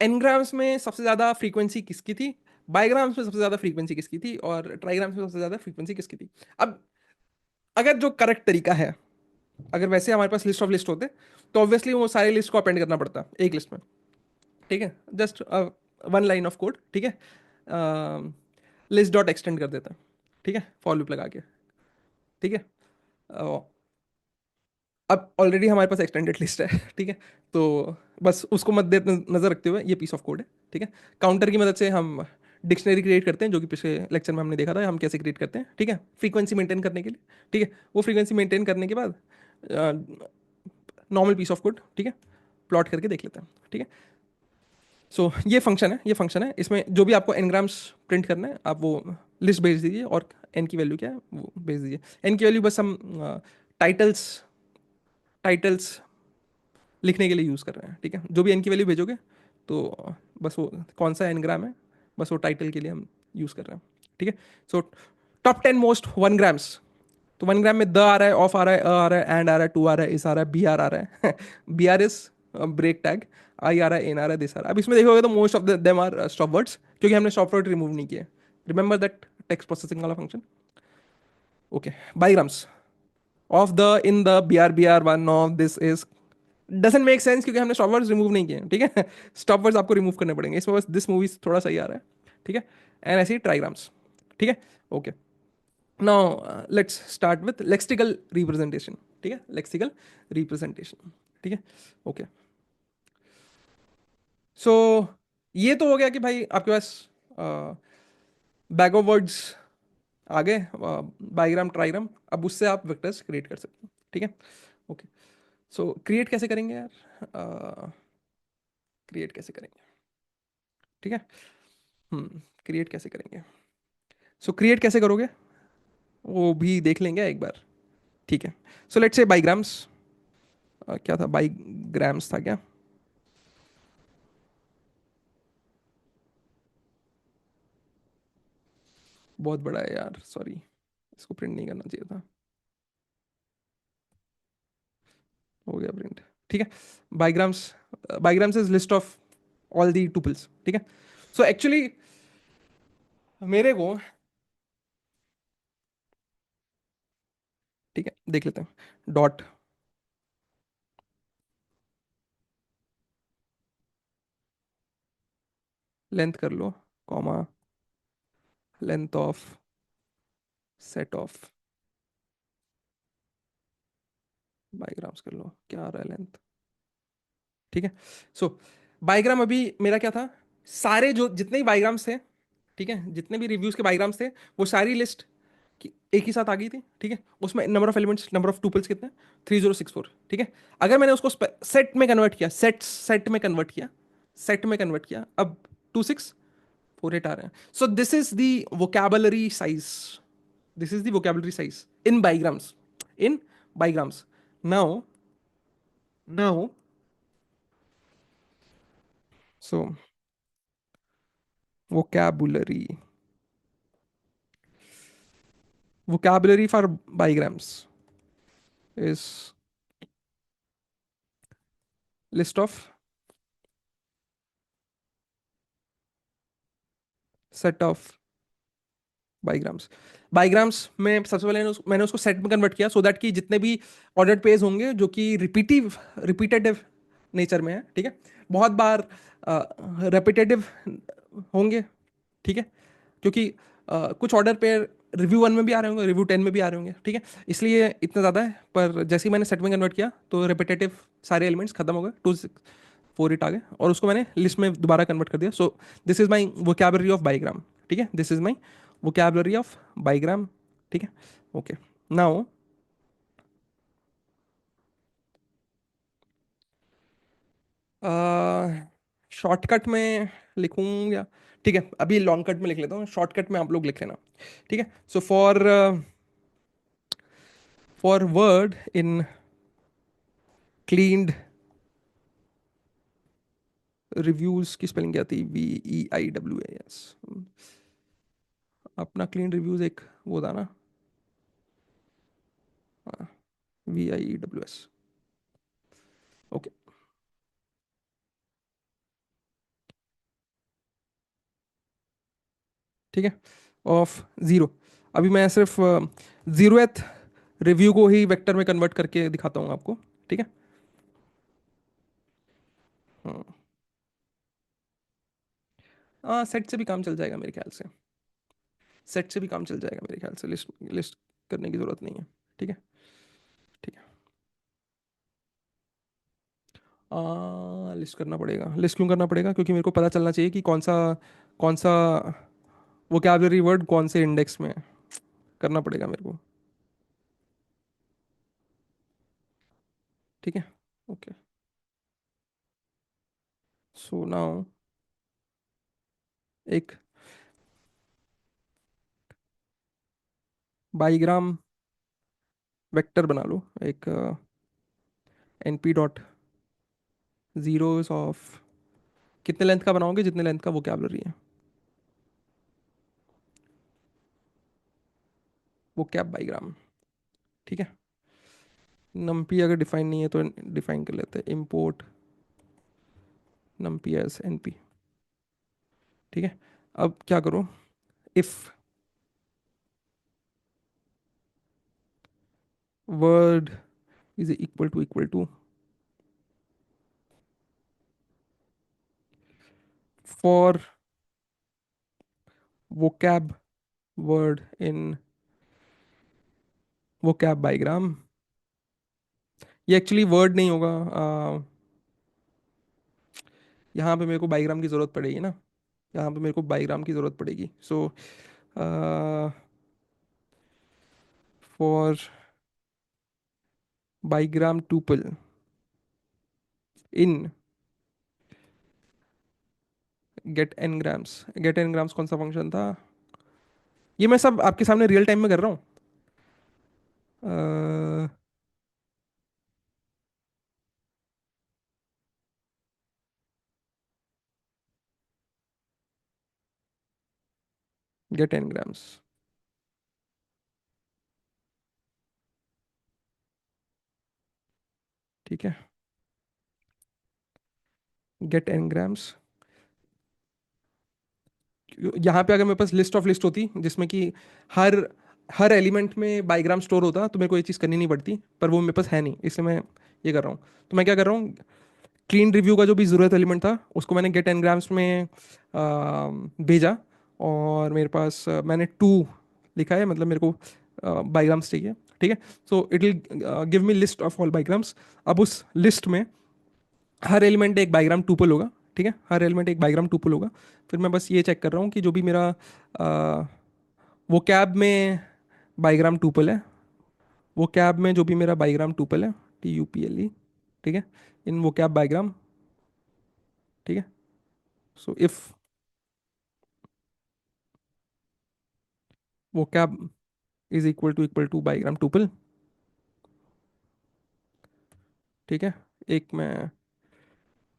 एनग्राम्स में सबसे ज़्यादा फ्रीक्वेंसी किसकी थी, बाईग्राम्स में सबसे ज़्यादा फ्रीक्वेंसी किसकी थी, और ट्राईग्राम्स में सबसे ज़्यादा फ्रीक्वेंसी किसकी थी। अब अगर जो करेक्ट तरीका है, अगर वैसे हमारे पास लिस्ट ऑफ लिस्ट होते, तो ऑब्वियसली वो सारे लिस्ट को अपेंड करना पड़ता एक लिस्ट में। ठीक है, just one line of code. ठीक है, लिस्ट डॉट एक्सटेंड कर देता। ठीक है, फॉर लूप लगा के। ठीक है, अब ऑलरेडी हमारे पास एक्सटेंडेड लिस्ट है। ठीक है, तो बस उसको मद्दे नजर रखते हुए ये पीस ऑफ कोड है। ठीक है, काउंटर की मदद से हम डिक्शनरी क्रिएट करते हैं, जो कि पिछले लेक्चर में हमने देखा था हम कैसे क्रिएट करते हैं। ठीक है, फ्रीक्वेंसी मेंटेन करने के लिए। ठीक है, वो फ्रीक्वेंसी मेंटेन करने के बाद नॉर्मल पीस ऑफ कोड, ठीक है, प्लॉट करके देख लेते हैं। ठीक है, सो ये फंक्शन है, इसमें जो भी आपको एनग्राम्स प्रिंट करना है, आप वो लिस्ट भेज दीजिए, और एन की वैल्यू क्या है वो भेज दीजिए। एन की वैल्यू बस हम टाइटल्स टाइटल्स लिखने के लिए यूज़ कर रहे हैं। ठीक है, जो भी एन की वैल्यू भेजोगे, तो बस वो कौन सा एनग्राम है, बस वो टाइटल के लिए हम यूज़ कर रहे हैं। ठीक है, सो टॉप 10 मोस्ट 1 ग्राम्स। तो 1 ग्राम में द आ रहा है, ऑफ आ रहा है, आ रहा है, एंड आ रहा है, टू आ रहा है, इस आ रहा है, बी आर आ रहा है। B R is break tag, I आ रहा है, एन आ रहा है, दिस आ रहा है। अब इसमें देखोगे तो most of them are stop words, क्योंकि हमने स्टॉप वर्ड रिमूव नहीं किए। रिमेंबर दैट टेक्स्ट प्रोसेसिंग वाला function. Okay, bigrams of the, in the, be are one of, this is, doesn't make sense, क्योंकि हमने स्टॉप वर्ड्स रिमूव नहीं किए। ठीक है, स्टॉप वर्ड्स आपको रिमूव करने पड़ेंगे इसमें, बस दिस मूवी थोड़ा सही आ रहा है। ठीक है, एंड ऐसे ही ट्राईग्राम्स। ठीक है, okay, now let's start with lexical representation. ठीक है, लेक्सिकल रिप्रेजेंटेशन। ठीक है, ओके, सो ये तो हो गया कि भाई आपके पास बैग ऑफ वर्ड्स आ गए, बाईग्राम ट्राईग्राम, अब उससे आप वेक्टर्स क्रिएट कर सकते हैं। ठीक है, ओके, सो क्रिएट कैसे करेंगे यार? क्रिएट कैसे करेंगे? ठीक है, क्रिएट कैसे करेंगे? सो क्रिएट कैसे करोगे, वो भी देख लेंगे एक बार। ठीक है, सो लेट्स से बाईग्राम्स, क्या था, बाईग्राम्स था क्या? बहुत बड़ा है यार, सॉरी, इसको प्रिंट नहीं करना चाहिए था। हो गया प्रिंट। ठीक है, bigrams, bigrams is list of all the tuples. ठीक है, सो एक्चुअली मेरे को, ठीक है, देख लेते हैं, डॉट लेंथ कर लो, comma, length of set of bigrams कर लो, क्या आ रहा है लेंथ। ठीक है, सो बाईग्राम अभी मेरा क्या था, सारे जो जितने ही बाईग्राम्स थे, ठीक है, जितने भी रिव्यूज के बाईग्राम्स थे वो सारी लिस्ट एक ही साथ आ गई थी। ठीक है, उसमें number of elements, number of tuples कितने, 3064। ठीक है, अगर मैंने उसको सेट में कन्वर्ट किया, सेट में कन्वर्ट किया, सेट में कन्वर्ट किया, अब 2648 आ रहे हैं। So this is the vocabulary size, this is the vocabulary size in bigrams, in bigrams. Now, now, so vocabulary, vocabulary for bigrams is list of set of bigrams. Bigrams में सबसे पहले मैंने उसको सेट में कन्वर्ट किया, so that कि जितने भी ऑर्डर्ड पेज होंगे जो कि रिपीटेटिव नेचर में है, ठीक है, बहुत बार रेपिटेटिव होंगे। ठीक है, क्योंकि कुछ ऑर्डर पे रिव्यू 1 में भी आ रहे होंगे, रिव्यू 10 में भी आ रहे होंगे। ठीक है, इसलिए इतना ज़्यादा है। पर जैसे ही मैंने सेट में कन्वर्ट किया तो रिपीटेटिव सारे एलिमेंट्स खत्म हो गए, 248 आ गए, और उसको मैंने लिस्ट में दोबारा कन्वर्ट कर दिया। सो this is my vocabulary of bigram. ठीक है, this is my vocabulary of bigram. ठीक है, ओके। नाउ शॉर्टकट में लिखूं या, ठीक है अभी लॉन्ग कट में लिख लेता हूँ, शॉर्टकट में आप लोग लिख लेना। ठीक है, so for word in cleaned reviews की स्पेलिंग क्या थी, VEIWAS। अपना क्लीन रिव्यूज एक वो था ना, VIEWS। ओके, ठीक है, ऑफ जीरो। अभी मैं सिर्फ जीरोथ रिव्यू को ही वेक्टर में कन्वर्ट करके दिखाता हूँ आपको। ठीक है, हाँ, सेट से भी काम चल जाएगा मेरे ख्याल से, सेट से भी काम चल जाएगा मेरे ख्याल से, लिस्ट लिस्ट करने की जरूरत नहीं है। ठीक है, ठीक है, लिस्ट करना पड़ेगा। लिस्ट क्यों करना पड़ेगा, क्योंकि मेरे को पता चलना चाहिए कि कौन सा वोकैबुलरी वर्ड कौन से इंडेक्स में है। करना पड़ेगा मेरे को। ठीक है, ओके। सो नाउ एक बाईग्राम वेक्टर बना लो, एक np डॉट जीरोस ऑफ, कितने लेंथ का बनाओगे, जितने लेंथ का वोकैबुलरी है, वो कैब बाईग्राम। ठीक है, नमपी अगर डिफाइन नहीं है तो डिफाइन कर लेते हैं, इम्पोर्ट नमपी एज np। ठीक है, अब क्या करो, if word is equal to for vocab word in vocab bigram. ये एक्चुअली वर्ड नहीं होगा, यहाँ पे मेरे को बाईग्राम की ज़रूरत पड़ेगी ना, यहाँ पे मेरे को बाईग्राम की ज़रूरत पड़ेगी। So for bigram tuple in get an grams. Get an grams कौन सा फंक्शन था, ये मैं सब आपके सामने रियल टाइम में कर रहा हूँ। गेट एन ग्राम्स, ठीक है, गेट एन ग्राम्स। यहाँ पे अगर मेरे पास लिस्ट ऑफ लिस्ट होती जिसमें कि हर हर एलिमेंट में बाईग्राम स्टोर होता तो मेरे को ये चीज़ करनी नहीं पड़ती, पर वो मेरे पास है नहीं, इसलिए मैं ये कर रहा हूँ। तो मैं क्या कर रहा हूँ, क्लीन रिव्यू का जो भी ज़रूरत एलिमेंट था उसको मैंने गेट एनग्राम्स में भेजा, और मेरे पास मैंने 2 लिखा है, मतलब मेरे को बाईग्राम्स चाहिए। ठीक है, so it will give me list of all bigrams. अब उस लिस्ट में हर एलिमेंट एक बाईग्राम टूपल होगा। ठीक है, हर एलिमेंट एक बाईग्राम टुपल होगा। फिर मैं बस ये चेक कर रहा हूँ कि जो भी मेरा वो कैब में बाईग्राम टुपल है, वो कैब में जो भी मेरा बाईग्राम टुपल है, TUPLE, ठीक है, इन वो कैब बाईग्राम, ठीक है। So if vocab is equal to bigram tuple, ठीक है, एक मैं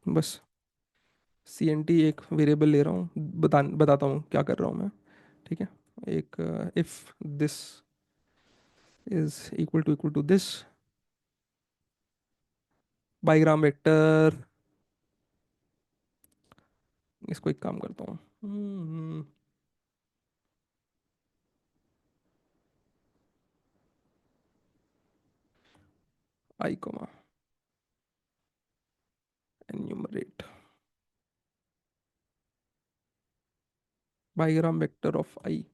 बस CNT एक वेरिएबल ले रहा हूँ, बताता हूँ क्या कर रहा हूँ मैं, ठीक है। एक if this is equal to this bigram vector, इसको एक काम करता हूँ, I comma enumerate bigram vector of I,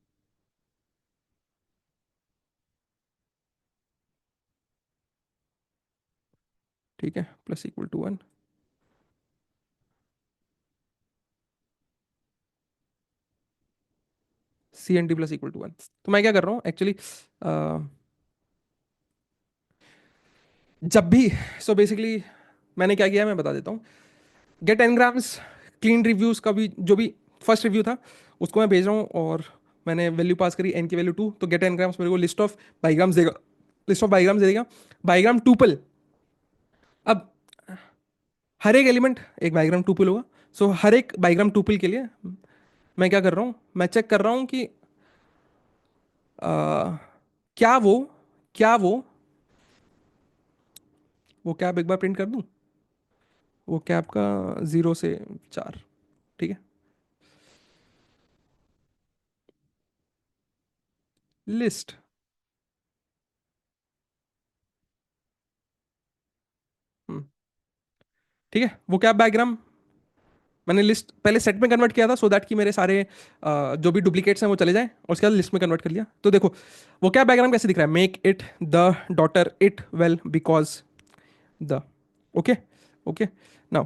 ठीक है, plus equal to 1, CNT plus equal to 1। तो मैं क्या कर रहा हूँ एक्चुअली, जब भी, सो बेसिकली मैंने क्या किया मैं बता देता हूँ। गेट एनग्राम्स क्लीन रिव्यूज का भी जो भी फर्स्ट रिव्यू था उसको मैं भेज रहा हूँ, और मैंने वैल्यू पास करी n की वैल्यू 2, तो गेट एनग्राम्स मेरे को लिस्ट ऑफ बाईग्राम्स देगा, लिस्ट ऑफ बाईग्राम्स दे देगा, बाईग्राम टूपल। अब हर एक एलिमेंट एक बाईग्राम टूपल होगा। सो हर एक बाईग्राम टूपल के लिए मैं क्या कर रहा हूँ, मैं चेक कर रहा हूँ कि अ, क्या वो क्या वो कैब एक बार प्रिंट कर दूँ, वो कैब का 0 से 4, ठीक है, लिस्ट, ठीक है। वो कैब डायग्राम मैंने लिस्ट पहले सेट में कन्वर्ट किया था, सो दैट कि मेरे सारे जो भी डुप्लीकेट्स हैं वो चले जाएं, और उसके बाद लिस्ट में कन्वर्ट कर लिया। तो देखो वो कैब डायग्राम कैसे दिख रहा है, make it the daughter it well because the, okay, okay. Now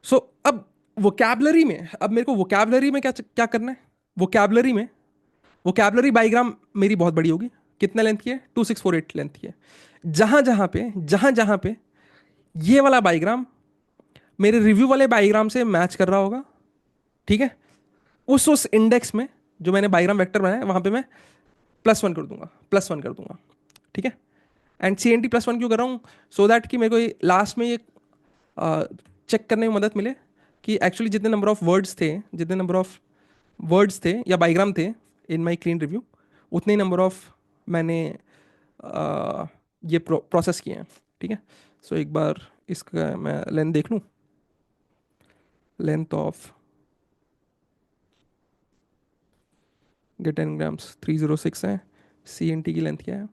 so अब वोकैबलरी में, अब मेरे को वोकैबलरी में क्या क्या करना है, वोकैबलरी में वोकैबलरी बाईग्राम मेरी बहुत बड़ी होगी। कितने लेंथ की है, 2648 लेंथ की है। जहां जहां पे ये वाला बाईग्राम मेरे रिव्यू वाले बाईग्राम से मैच कर रहा होगा, ठीक है, उस इंडेक्स में जो मैंने बाईग्राम वेक्टर बनाया है वहां पे मैं +1 कर दूंगा, +1 कर दूंगा, ठीक है। एंड CNT +1 क्यों कर रहा हूँ, सो दैट कि मेरे को ये लास्ट में ये चेक करने में मदद मिले कि एक्चुअली जितने नंबर ऑफ वर्ड्स थे, जितने नंबर ऑफ वर्ड्स थे या बाईग्राम थे इन माई क्लीन रिव्यू, उतने ही नंबर ऑफ मैंने ये प्रोसेस किए हैं, ठीक है। सो एक बार इसका मैं लेंथ देख लूँ, लेंथ ऑफ गेट एनग्राम्स 306 है, CNT की लेंथ क्या है,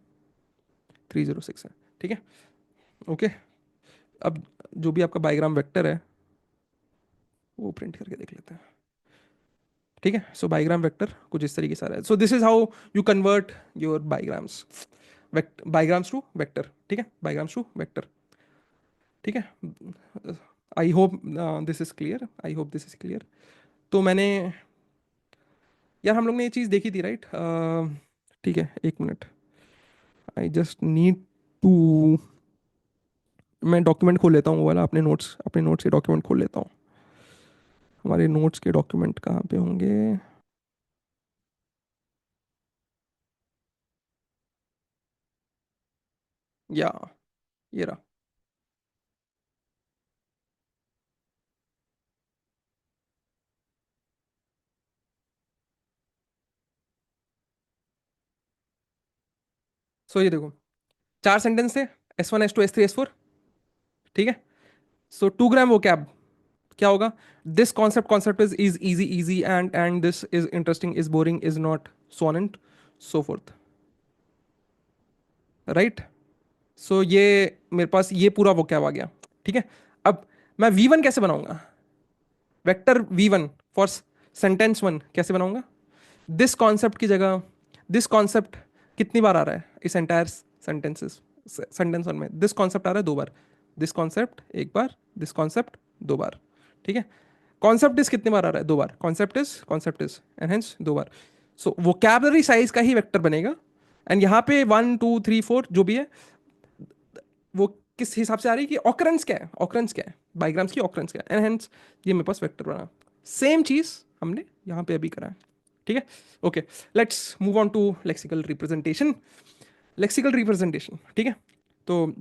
306 है, ठीक है, ओके। अब जो भी आपका बायोग्राम वेक्टर है वो प्रिंट करके देख लेते हैं, ठीक है। सो बायोग्राम वेक्टर कुछ इस तरीके से आ रहा है। So this is how you convert your bigrams, bigrams to vector, ठीक है, बायोग्राम्स टू वेक्टर, ठीक है। I hope this is clear, I hope this is clear. तो मैंने, यार हम लोग ने ये चीज़ देखी थी राइट, ठीक है, एक minute, I just need to, मैं डॉक्यूमेंट खोल लेता हूँ वो वाला, अपने नोट्स के डॉक्यूमेंट खोल लेता हूँ। हमारे नोट्स के डॉक्यूमेंट कहाँ पे होंगे, या ये रहा। सो ये देखो, 4 सेंटेंस थे, S1 S2 S3 S4, ठीक है। सो 2 ग्राम वो कैब क्या होगा, this concept is easy easy and this is interesting is boring is not, so on and so forth, right. So ये मेरे पास ये पूरा वो कैब आ गया, ठीक है। अब मैं V1 कैसे बनाऊंगा, वेक्टर V1 फॉर सेंटेंस 1 कैसे बनाऊंगा, दिस कॉन्सेप्ट की जगह दिस कॉन्सेप्ट कितनी बार आ रहा है इस एंटायर सेंटेंस 1 में, दिस कॉन्सेप्ट आ रहा है 2 बार, दिस कॉन्सेप्ट एक बार, दिस कॉन्सेप्ट दो बार, ठीक है। कॉन्सेप्ट इज कितने बार आ रहा है? दो बार। कॉन्सेप्ट इज एंड हेंस दो बार। सो वोकैबलरी साइज का ही वेक्टर बनेगा। एंड यहाँ पे 1 2 3 4 जो भी है वो किस हिसाब से आ रही है कि ऑकरेंस क्या है, ऑकरेंस क्या है, बाइग्राम्स की ऑकरेंस क्या है, एंड हेंस ये मेरे पास वेक्टर बना। सेम चीज हमने यहाँ पे अभी करा है, ठीक है। Okay, let's move on to lexical representation. Lexical representation, ठीक है। तो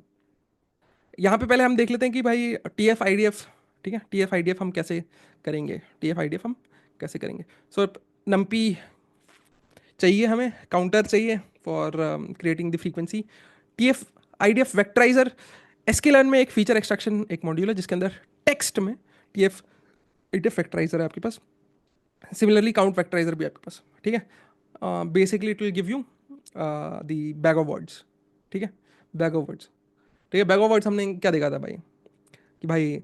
यहाँ पे पहले हम देख लेते हैं कि भाई T F I D F, ठीक है, T F I D F हम कैसे करेंगे, T F I D F हम कैसे करेंगे। सो नम्पी चाहिए हमें, काउंटर चाहिए for creating the frequency. T F I D F vectorizer, SQL में एक फीचर एक्सट्रैक्शन एक मॉड्यूल है जिसके अंदर टेक्स्ट में T F I D F vectorizer है आपके पास। सिमिलरली काउंट वेक्टराइजर भी आपके पास, ठीक है। Basically it will give you the bag of words, ठीक है, बैग ऑफ वर्ड्स, ठीक है। बैग ऑफ वर्ड्स हमने क्या देखा था भाई कि भाई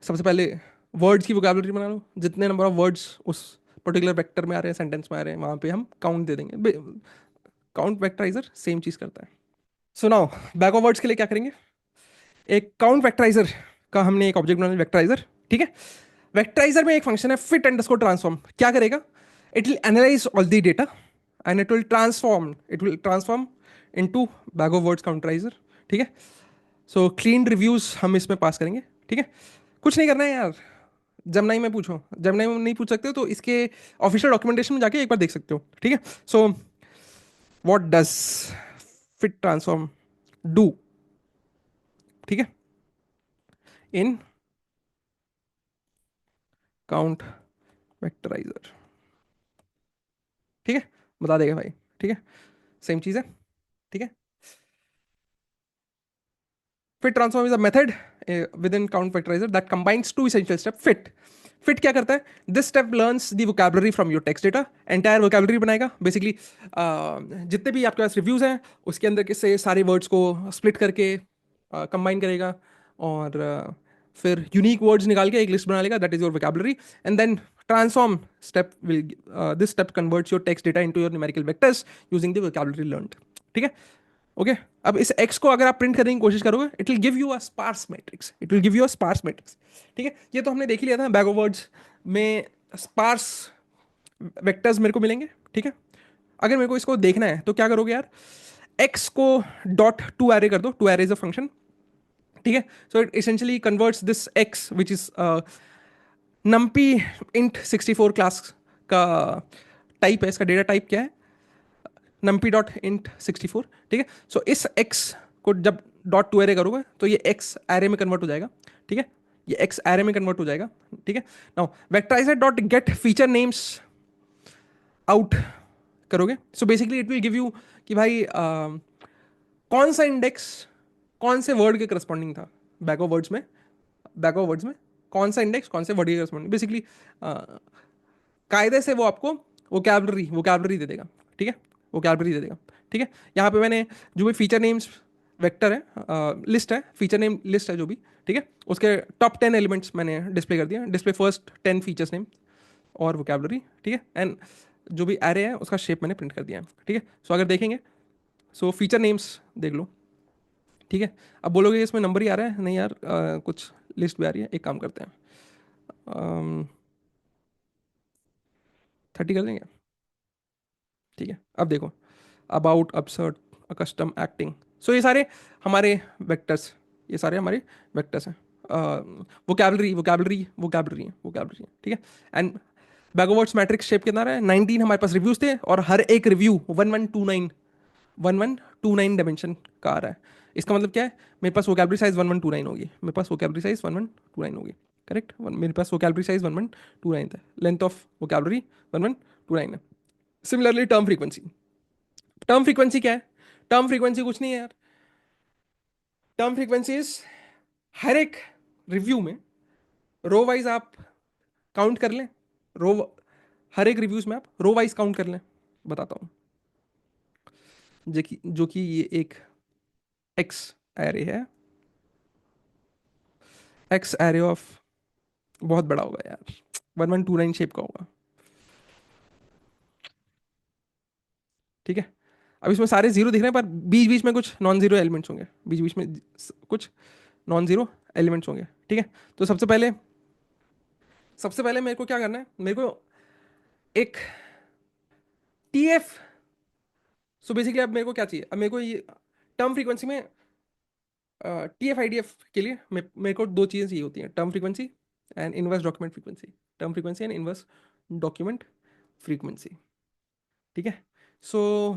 सबसे पहले वर्ड्स की वोकैबुलरी बना लो, जितने नंबर ऑफ वर्ड्स उस पर्टिकुलर वेक्टर में आ रहे हैं, सेंटेंस में आ रहे हैं, वहाँ पे हम काउंट दे देंगे। काउंट वेक्टराइजर सेम चीज़ करता है। So now bag of words के लिए क्या करेंगे, एक काउंट वेक्टराइजर का हमने एक ऑब्जेक्ट बनाया वेक्टराइजर, ठीक है। वेक्टराइजर में एक फंक्शन है फिट अंडरस्कोर ट्रांसफॉर्म। क्या करेगा, it will analyse all the data and it will transform into bag of words counterizer, ठीक है। सो क्लीन रिव्यूज हम इसमें पास करेंगे, ठीक है। कुछ नहीं करना है यार, जमनाई में पूछो, जमनाई में नहीं पूछ सकते हो तो इसके ऑफिशियल डॉक्यूमेंटेशन में जाके एक बार देख सकते हो, ठीक है। So what does fit transform do, ठीक है, इन काउंट वेक्टराइजर, ठीक है, बता देगा भाई, ठीक है, सेम चीज है, ठीक है। Fit transform is a method within count vectorizer that combines two essential step. Fit क्या करता है, this step learns the vocabulary from your text data, entire vocabulary बनाएगा बेसिकली। जितने भी आपके पास रिव्यूज हैं उसके अंदर के से सारे वर्ड्स को स्प्लिट करके कंबाइन करेगा और फिर यूनिक वर्ड्स निकाल के एक लिस्ट बना लेगा, that is your vocabulary. And then transform step will this step converts your text data into your numerical vectors using the vocabulary learned, ठीक है। ओके, अब इस x को अगर आप प्रिंट करने की कोशिश करोगे it will give you a sparse matrix, it will give you a sparse matrix, ठीक है। ये तो हमने देख ही लिया था बैग ऑफ वर्ड्स में स्पार्स वेक्टर्स मेरे को मिलेंगे, ठीक है। अगर मेरे को इसको देखना है तो क्या करोगे यार, x co dot to array कर दो, to array is a function, ठीक है। So it essentially converts this x which is numpy int 64 class का टाइप है, इसका डेटा टाइप क्या है, numpy डॉट इंट 64, ठीक है। सो इस x को जब डॉट टू एरे करोगे तो ये x एरे में कन्वर्ट हो जाएगा, ठीक है, ये x एरे में कन्वर्ट हो जाएगा, ठीक है। Now vectorizer dot get feature names out करोगे, so basically it will give you कि भाई कौन सा इंडेक्स कौन से वर्ड के करस्पॉन्डिंग था बैक ऑफ वर्ड्स में, बैक ऑफ वर्ड्स में कौन सा इंडेक्स कौन से वर्ड के करस्पॉन्डिंग, बेसिकली कायदे से वो आपको वोकैबुलरी दे देगा, ठीक है, वोकैबुलरी दे देगा, ठीक है। यहाँ पे मैंने जो भी फीचर नेम्स वेक्टर है, लिस्ट है, फीचर नेम लिस्ट है जो भी, ठीक है, उसके टॉप 10 एलिमेंट्स मैंने डिस्प्ले कर दिया, डिस्प्ले फर्स्ट 10 फीचर्स नेम और वोकैबुलरी, ठीक है। एंड जो भी एरे है उसका शेप मैंने प्रिंट कर दिया है, ठीक है। सो अगर देखेंगे सो फीचर नेम्स देख लो, ठीक है। अब बोलोगे इसमें नंबर ही आ रहा है, नहीं यार कुछ लिस्ट भी आ रही है, एक काम करते हैं 30 कर देंगे, ठीक है। अब देखो अबाउट, अपसर्ट, कस्टम, एक्टिंग, सो ये सारे हमारे वेक्टर्स, ये सारे हमारे वेक्टर्स हैं। वोकैबुलरी है, ठीक है। एंड बैकवर्ड्स मैट्रिक्स शेप कितना रहा है, 19 हमारे पास रिव्यूज थे और हर एक रिव्यू 1129 डायमेंशन का आ रहा है। इसका मतलब क्या है, मेरे पास वोकैबुलरी साइज 1129 होगी, मेरे पास वोकैबुलरी साइज 1129 होगी, करेक्ट। मेरे पास वोकैबुलरी साइज 1129 है, लेंथ ऑफ वोकैबुलरी 1129 है। सिमिलरली टर्म फ्रीक्वेंसी क्या है, टर्म फ्रीक्वेंसी कुछ नहीं है यार, टर्म फ्रीक्वेंसी इज हर एक रिव्यू में रो वाइज आप काउंट कर लें, रो हर एक रिव्यूज में आप रो वाइज काउंट कर लें। बताता हूँ, जो कि ये एक एक्स एरे है, एक्स एरे ऑफ, बहुत बड़ा होगा यार, 1129 शेप का होगा, ठीक है। अब इसमें सारे जीरो दिख रहे हैं पर बीच बीच में कुछ नॉन जीरो एलिमेंट्स होंगे, बीच बीच में कुछ नॉन जीरो एलिमेंट्स होंगे, ठीक है। तो सबसे पहले मेरे को क्या करना है, मेरे को एक टीएफ। सो बेसिकली अब मेरे को क्या चाहिए, अब मेरे को ये टर्म फ्रीक्वेंसी में टीएफ आईडीएफ के लिए मेरे को दो चीज़ें चाहिए होती हैं, term frequency and inverse document frequency. Term frequency and inverse document frequency. ठीक है। सो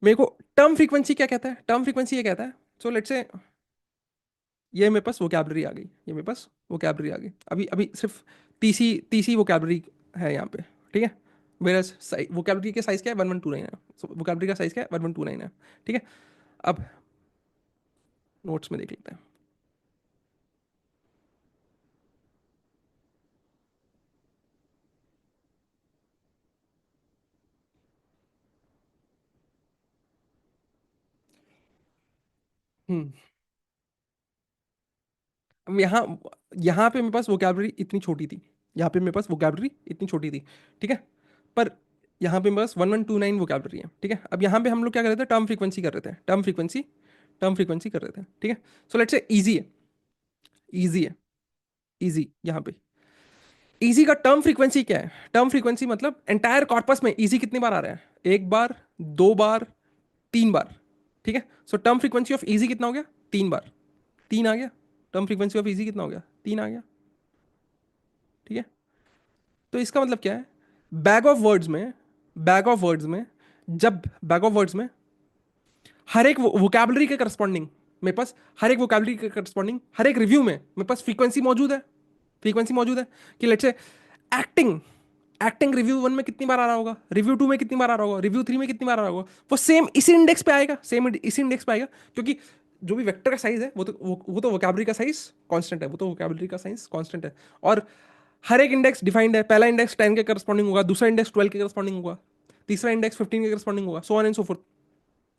मेरे को टर्म फ्रीक्वेंसी क्या कहता है, टर्म फ्रीक्वेंसी ये कहता है, सो लेट्स से ये मेरे पास वोकैबलरी आ गई, ये मेरे पास वोकैबलरी आ गई, अभी अभी सिर्फ तीसरी तीसरी वोकैबलरी है यहाँ पे। ठीक है। मेरा वोकैबलरी के साइज क्या है, 1129 है। वोकैबलरी का साइज क्या है, 1129 है। ठीक है। अब नोट्स में देख लेते हैं। हम्म। अब यहाँ पे मेरे पास वोकैबलरी इतनी छोटी थी, यहाँ पे मेरे पास वोकैबलरी इतनी छोटी थी। ठीक है। पर यहाँ पे मेरे पास 1129 वोकैबलरी है। ठीक है। अब यहाँ पे हम लोग क्या कर रहे थे, टर्म फ्रीक्वेंसी कर रहे थे। ठीक है। सो लेट्स से इजी है, इजी है, इजी यहाँ पे। इजी का टर्म फ्रीक्वेंसी क्या है, टर्म फ्रीक्वेंसी मतलब एंटायर कॉर्पस में इजी कितनी बार आ रहा है, एक बार, दो बार, तीन बार। ठीक है। So term frequency of easy कितना हो गया, तीन बार, तीन आ गया। टर्म फ्रीक्वेंसी ऑफ इजी कितना हो गया, तीन आ गया। ठीक है। तो इसका मतलब क्या है, बैग ऑफ वर्ड्स में बैग ऑफ वर्ड्स में जब बैग ऑफ वर्ड्स में हर एक वोकैबलरी के करस्पॉन्डिंग मेरे पास, हर एक वोकैबलरी के करस्पॉन्डिंग हर एक रिव्यू में मेरे पास फ्रीक्वेंसी मौजूद है, फ्रीक्वेंसी मौजूद है। कि let's say acting acting review one में कितनी बार आ रहा होगा, रिव्यू टू में कितनी बार आ रहा होगा, रिव्यू थ्री में कितनी बार आ रहा होगा, वो सेम इसी इंडेक्स पे आएगा, सेम इसी इंडेक्स पे आएगा। क्योंकि जो भी वेक्टर का साइज है वो तो वोकैबलरी का साइज कांस्टेंट है, वो तो वोकैबलरी का साइज कांस्टेंट है। और हर एक इंडेक्स डिफाइंड है, पहला इंडेक्स 10 के करस्पॉन्डिंग होगा, दूसरा इंडेक्स 12 के करस्पॉन्डिंग होगा, तीसरा इंडेक्स 15 के करस्पॉन्डिंग होगा, सो ऑन एंड सो फोर्थ।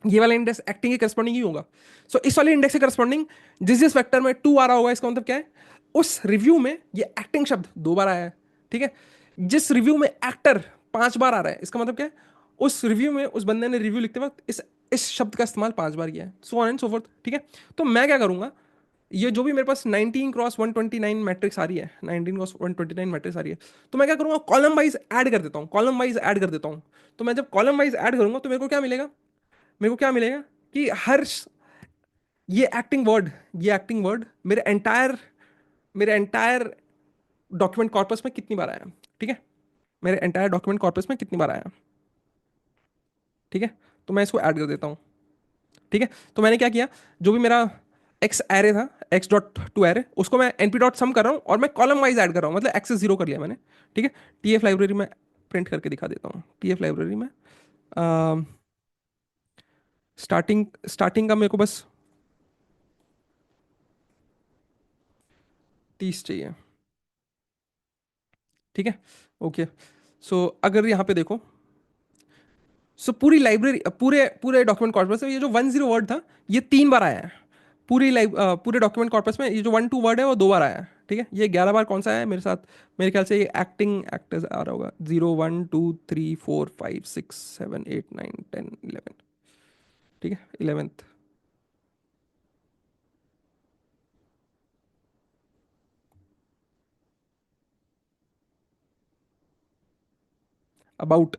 ये वाला इंडेक्स एक्टिंग के करस्पॉन्डिंग ही होगा। सो इस वाले इंडेक्स के करस्पॉन्डिंग जिस जिस वेक्टर में टू आ रहा होगा, इसका मतलब क्या है, उस रिव्यू में ये एक्टिंग शब्द दो बार आया है। ठीक है। जिस रिव्यू में एक्टर पांच बार आ रहा है, इसका मतलब क्या है, उस रिव्यू में उस बंदे ने रिव्यू लिखते वक्त इस शब्द का इस्तेमाल पांच बार किया है, so on and so forth. ठीक है। तो मैं क्या करूंगा, ये जो भी मेरे पास 19 क्रॉस 129 मैट्रिक्स आ रही है, 19 क्रॉस 129 मैट्रिक्स आ रही है, तो मैं क्या करूंगा, कॉलम वाइज ऐड कर देता हूँ, कॉलम वाइज ऐड कर देता हूँ। तो मैं जब कॉलम वाइज ऐड करूंगा तो मेरे को क्या मिलेगा, मेरे को क्या मिलेगा कि ये एक्टिंग वर्ड ये एक्टिंग वर्ड मेरे एंटायर डॉक्यूमेंट कॉर्पस में कितनी बार आया। ठीक है। मेरे एंटायर डॉक्यूमेंट कॉर्पस में कितनी बार आया। ठीक है। तो मैं इसको ऐड कर देता हूँ। ठीक है। तो मैंने क्या किया, जो भी मेरा एक्स एरे था, एक्स डॉट टू एरे, उसको मैं एनपी डॉट सम कर रहा हूँ और मैं कॉलम वाइज ऐड कर रहा हूँ, मतलब एक्सेस जीरो कर लिया मैंने। ठीक है। टीएफ लाइब्रेरी में प्रिंट करके दिखा देता हूँ, टीएफ लाइब्रेरी में स्टार्टिंग स्टार्टिंग का मेरे को बस 30 चाहिए। ठीक है। ओके। सो अगर यहाँ पे देखो, सो पूरी लाइब्रेरी, पूरे पूरे डॉक्यूमेंट कॉर्पस में ये जो 10 वर्ड था, ये तीन बार आया है। पूरे डॉक्यूमेंट कॉर्पस में ये जो 1 2 वर्ड है वो दो बार आया है। ठीक है। ये 11 बार कौन सा है मेरे साथ, मेरे ख्याल से ये एक्टिंग एक्टर्स आ रहा होगा, 0 1 2 3 4 5 6 7 8 9 10 11। ठीक है। 11th अबाउट,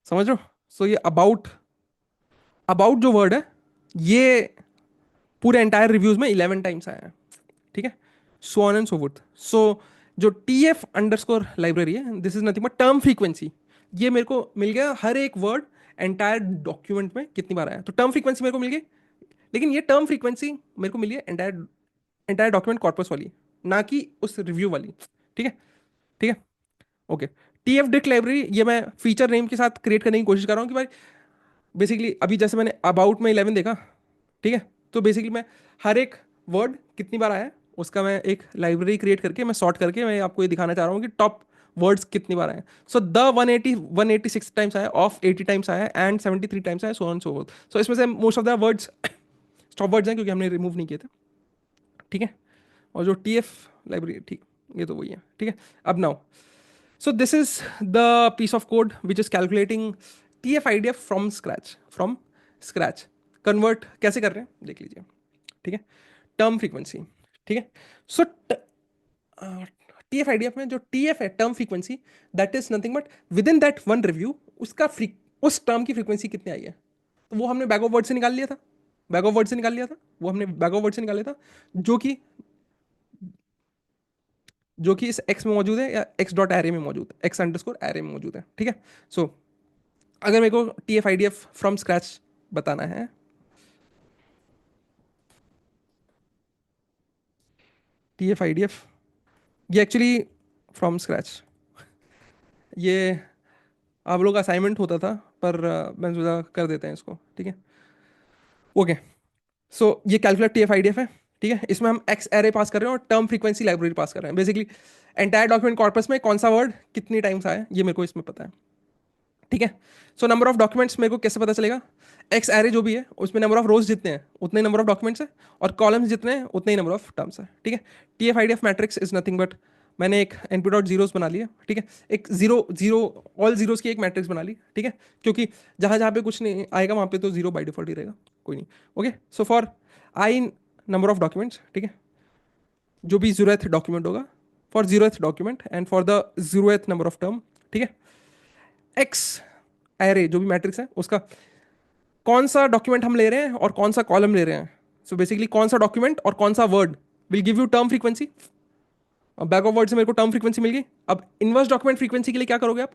समझ रहे हो। सो ये अबाउट अबाउट जो वर्ड है, ये पूरे एंटायर रिव्यूज में 11 टाइम्स आया है। ठीक है। So on and so forth. So जो T F underscore library है, this is nothing but term frequency. ये मेरे को मिल गया हर एक वर्ड एंटायर डॉक्यूमेंट में कितनी बार आया, तो टर्म फ्रीक्वेंसी मेरे को मिल गई। लेकिन ये टर्म फ्रीक्वेंसी मेरे को मिली है एंटायर एंटायर डॉक्यूमेंट कॉर्पस वाली, ना कि उस रिव्यू वाली। ठीक है। ठीक है। Okay. T F dict library ये मैं फीचर नेम के साथ क्रिएट करने की कोशिश कर रहा हूँ कि भाई बेसिकली अभी जैसे मैंने अबाउट में 11 देखा। ठीक है। तो बेसिकली मैं हर एक वर्ड कितनी बार आया है उसका मैं एक लाइब्रेरी क्रिएट करके मैं सॉर्ट करके मैं आपको ये दिखाना चाह रहा हूँ कि टॉप वर्ड्स कितनी बार आए। सो द 186 टाइम्स आया, ऑफ 80 टाइम्स आया एंड 73 टाइम्स आया, सो ऑन सो फोर्थ। सो इसमें से most of the words stop words हैं क्योंकि हमने रिमूव नहीं किए थे। ठीक है। और जो टी एफ लाइब्रेरी, ठीक, ये तो वही है। ठीक है। अब now, so this is the piece of code which is calculating TF-IDF from scratch. Convert कैसे कर रहे हैं देख लीजिए, ठीक है। टर्म फ्रीक्वेंसी, ठीक है। सो टीएफ आईडीएफ में जो टीएफ है term frequency, that is nothing but with in that one review उसका उस टर्म की फ्रीक्वेंसी कितनी आई है, तो वो हमने बैक ऑफ वर्ड से निकाल लिया था, बैक ऑफ वर्ड से निकाल लिया था, वो हमने बैक ऑफ वर्ड से निकाल लिया था, जो कि जो कि इस एक्स में मौजूद है या एक्स डॉट एरे में मौजूद है, एक्स अंडरस्कोर एरे में मौजूद है, ठीक है। सो अगर मेरे को T F I D F from scratch बताना है, T F I D F ये एक्चुअली फ्रॉम स्क्रैच, ये आप लोग का असाइनमेंट होता था, पर मैंने सोचा कर देते हैं इसको, ठीक है। ओके, सो ये calculate T F I D F है, ठीक है। इसमें हम एक्स एरे पास कर रहे हैं और टर्म फ्रीक्वेंसी लाइब्रेरी पास कर रहे हैं। बेसिकली एंटायर डॉक्यूमेंट कॉर्पस में कौन सा वर्ड कितनी टाइम्स आया ये मेरे को इसमें पता है, ठीक है। सो नंबर ऑफ डॉक्यूमेंट्स मेरे को कैसे पता चलेगा, एक्स एरे जो भी है उसमें नंबर ऑफ रोज जितने हैं उतने नंबर ऑफ डॉक्यूमेंट्स है, और कॉलम्स जितने हैं उतने ही नंबर ऑफ टर्म्स है, ठीक है। T F I D F matrix is nothing but, मैंने एक एनपी डॉट जीरोस बना लिया, ठीक है। एक जीरो जीरो ऑल जीरोस की एक मैट्रिक्स बना ली, ठीक है, क्योंकि जहां जहां पे कुछ नहीं आएगा वहां पे तो जीरो बाई डिफॉल्ट ही रहेगा, कोई नहीं। Okay, so for I number of documents, ठीक है, जो भी जीरोथ डॉक्यूमेंट होगा, for zeroth document and for the zeroth number of term, ठीक है, एक्स एरे जो भी मैट्रिक्स है उसका कौन सा डॉक्यूमेंट हम ले रहे हैं और कौन सा कॉलम ले रहे हैं। सो बेसिकली कौन सा डॉक्यूमेंट और कौन सा word will give you term frequency. Back of word से मेरे को टर्म फ्रीक्वेंसी मिल गई। अब इनवर्स डॉक्यूमेंट फ्रीक्वेंसी के लिए क्या करोगे आप,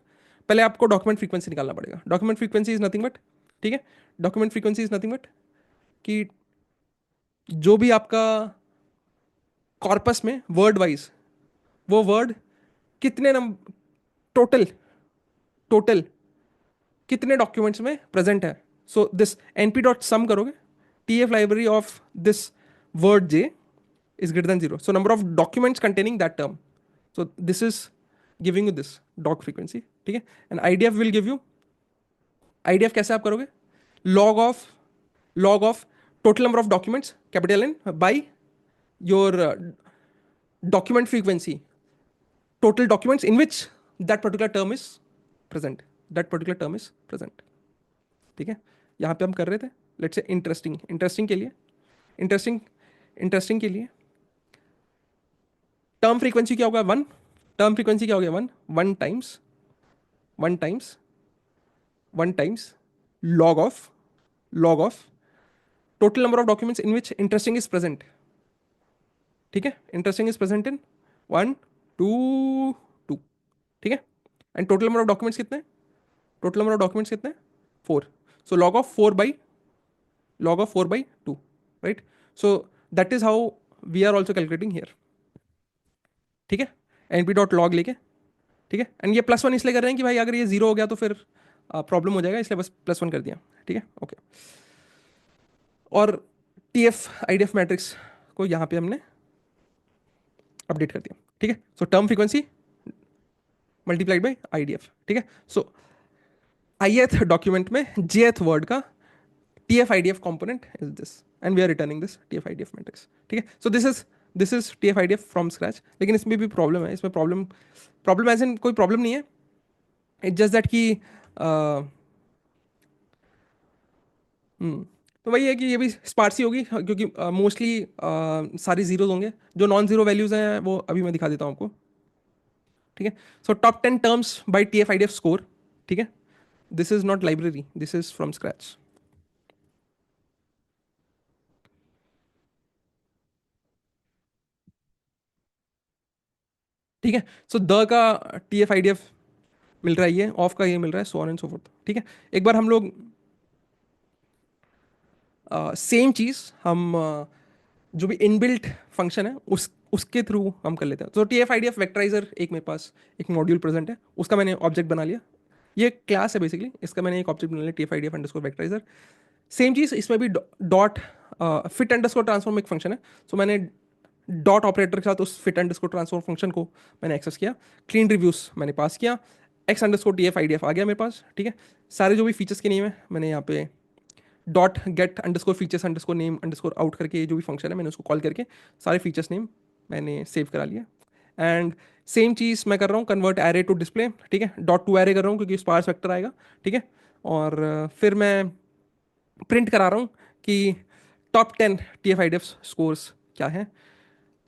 पहले आपको डॉक्यूमेंट फ्रीक्वेंसी निकालना पड़ेगा। Document frequency is nothing but, ठीक है, document frequency is nothing but कि जो भी आपका कॉर्पस में वर्ड वाइज वो वर्ड कितने नंबर टोटल टोटल कितने डॉक्यूमेंट्स में प्रेजेंट है। सो दिस एनपी डॉट सम करोगे, T F library of this word J is greater than 0, so number of documents containing that term, so this is giving you this doc frequency, ठीक है। and idf will give you, idf कैसे आप करोगे, log of total number of documents capital N by your document frequency, total documents in which that particular term is present, that particular term is present, ठीक है। यहाँ पे हम कर रहे थे लेट्स से इंटरेस्टिंग के लिए, इंटरेस्टिंग इंटरेस्टिंग के लिए टर्म फ्रीक्वेंसी क्या होगा, वन, टर्म फ्रीक्वेंसी क्या हो गया, one, one times one times one times log of total number of documents in which interesting is present, ठीक है। Interesting is present in one two two, ठीक है। And total number of documents कितने, total number of documents कितने, four, so log of 4 by 2, right. So that is how we are also calculating here, ठीक है, NP dot log लेके, ठीक है। And ये प्लस वन इसलिए कर रहे हैं कि भाई अगर ये जीरो हो गया तो फिर प्रॉब्लम हो जाएगा, इसलिए बस प्लस वन कर दिया, ठीक है, ओके। और T F I D F matrix को यहाँ पे हमने अपडेट कर दिया, ठीक है। So term frequency multiplied by I D F, ठीक है। सो आई एथ डॉक्यूमेंट में जे एथ वर्ड का T F I D F component is this and we are returning this T F I D F matrix, ठीक है। So this is T F I D F from scratch, लेकिन इसमें भी problem है, इसमें problem as in कोई problem नहीं है, इट्स जस्ट दैट कि तो वही है कि ये भी स्पार्सी होगी क्योंकि मोस्टली सारी जीरोज होंगे, जो नॉन जीरो वैल्यूज हैं वो अभी मैं दिखा देता हूँ आपको, ठीक है। So top 10 terms by T F I D F score, ठीक है, this is not library, this is from scratch, ठीक है। सो द का T F I D F मिल रहा है, ये ऑफ का ये मिल रहा है, so on and so forth, ठीक है। एक बार हम लोग सेम चीज़ हम जो भी इनबिल्ट फंक्शन है उसके थ्रू हम कर लेते हैं। तो T F I D F vectorizer एक मेरे पास एक मॉड्यूल प्रेजेंट है, उसका मैंने ऑब्जेक्ट बना लिया, ये क्लास है बेसिकली, इसका मैंने एक ऑब्जेक्ट बना लिया T F I D F underscore vectorizer. Same चीज़ इसमें भी डॉट फिट अंडरस्कोर ट्रांसफॉर्म एक फंक्शन है, सो मैंने डॉट ऑपरेटर के साथ उस फिट अंडरस्कोर ट्रांसफॉर्म फंक्शन को मैंने एक्सेस किया, क्लीन रिव्यूज मैंने पास किया, X underscore T F I D F आ गया मेरे पास, ठीक है। सारे जो भी फीचर्स के नेम है मैंने यहाँ पे dot gate underscore features underscore name underscore out करके जो भी फंक्शन है मैंने उसको कॉल करके सारे फीचर्स नेम मैंने सेव करा लिया। एंड सेम चीज़ मैं कर रहा हूँ कन्वर्ट एरे टू डिस्प्ले, ठीक है, डॉट टू एरे कर रहा हूँ क्योंकि स्पार्स वेक्टर आएगा, ठीक है। और फिर मैं प्रिंट करा रहा हूँ कि टॉप 10 TF-IDF स्कोर्स क्या है।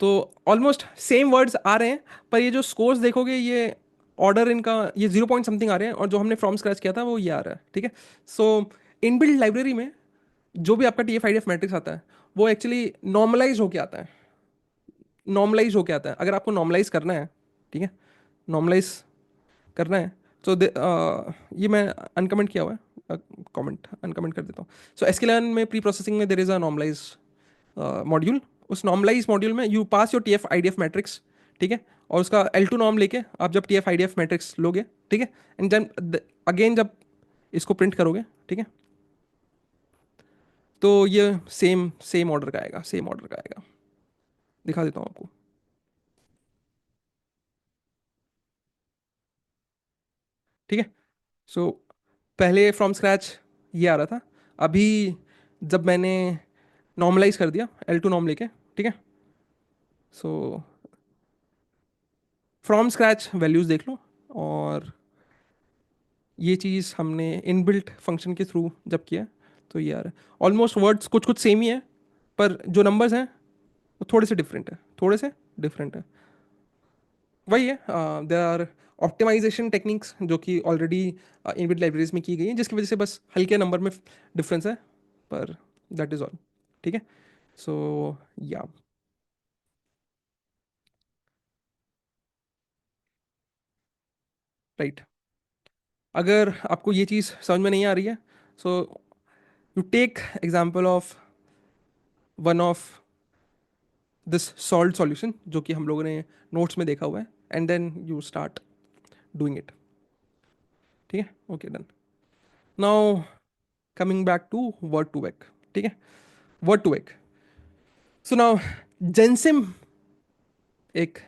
तो ऑलमोस्ट सेम वर्ड्स आ रहे हैं, पर ये जो स्कोर्स देखोगे ये ऑर्डर इनका ये 0 पॉइंट समथिंग आ रहे हैं, और जो हमने फ्रॉम स्क्रैच किया था वो ये आ रहा है, ठीक है। सो इनबिल्ड लाइब्रेरी में जो भी आपका TF-IDF मैट्रिक्स आता है वो एक्चुअली नॉर्मलाइज होके आता है। नॉर्मलाइज होके आता है, अगर आपको नॉर्मलाइज करना है, ठीक है, नॉर्मलाइज करना है, तो ये मैं अनकमेंट किया हुआ है, कमेंट अनकमेंट कर देता हूँ। सो SQL में प्री प्रोसेसिंग में there is a normalize module. उस नॉर्मलाइज मॉड्यूल में you pass your TF-IDF matrix, ठीक है, और उसका L2 नॉर्म लेके आप जब TF-IDF मैट्रिक्स लोगे, ठीक है, एंड देन अगेन जब इसको प्रिंट करोगे, ठीक है, तो ये सेम सेम ऑर्डर का आएगा, सेम ऑर्डर का आएगा। दिखा देता हूँ आपको, ठीक है। सो पहले फ्रॉम स्क्रैच ये आ रहा था, अभी जब मैंने नॉर्मलाइज कर दिया L2 नॉर्म लेके, ठीक है, सो फ्रॉम स्क्रैच वैल्यूज़ देख लो, और ये चीज़ हमने इनबिल्ट फंक्शन के थ्रू जब किया तो ये आ रहा है। ऑलमोस्ट वर्ड्स कुछ कुछ सेम ही है, पर जो नंबर्स हैं वो थोड़े से डिफरेंट है, थोड़े से डिफरेंट है। वही है, देर आर ऑप्टिमाइजेशन टेक्निक्स जो कि ऑलरेडी इनबिल्ट लाइब्रेरीज में की गई हैं, जिसकी वजह से बस हल्के नंबर में डिफरेंस है, पर दैट इज़ ऑल, ठीक है। सो या राइट, अगर आपको ये चीज़ समझ में नहीं आ रही है, so you take example of one of this solve solution जो कि हम लोगों ने नोट्स में देखा हुआ है, and then you start doing it, ठीक है। Okay done. Now coming back to word to vec, ठीक है, word to vec. So now Gensim एक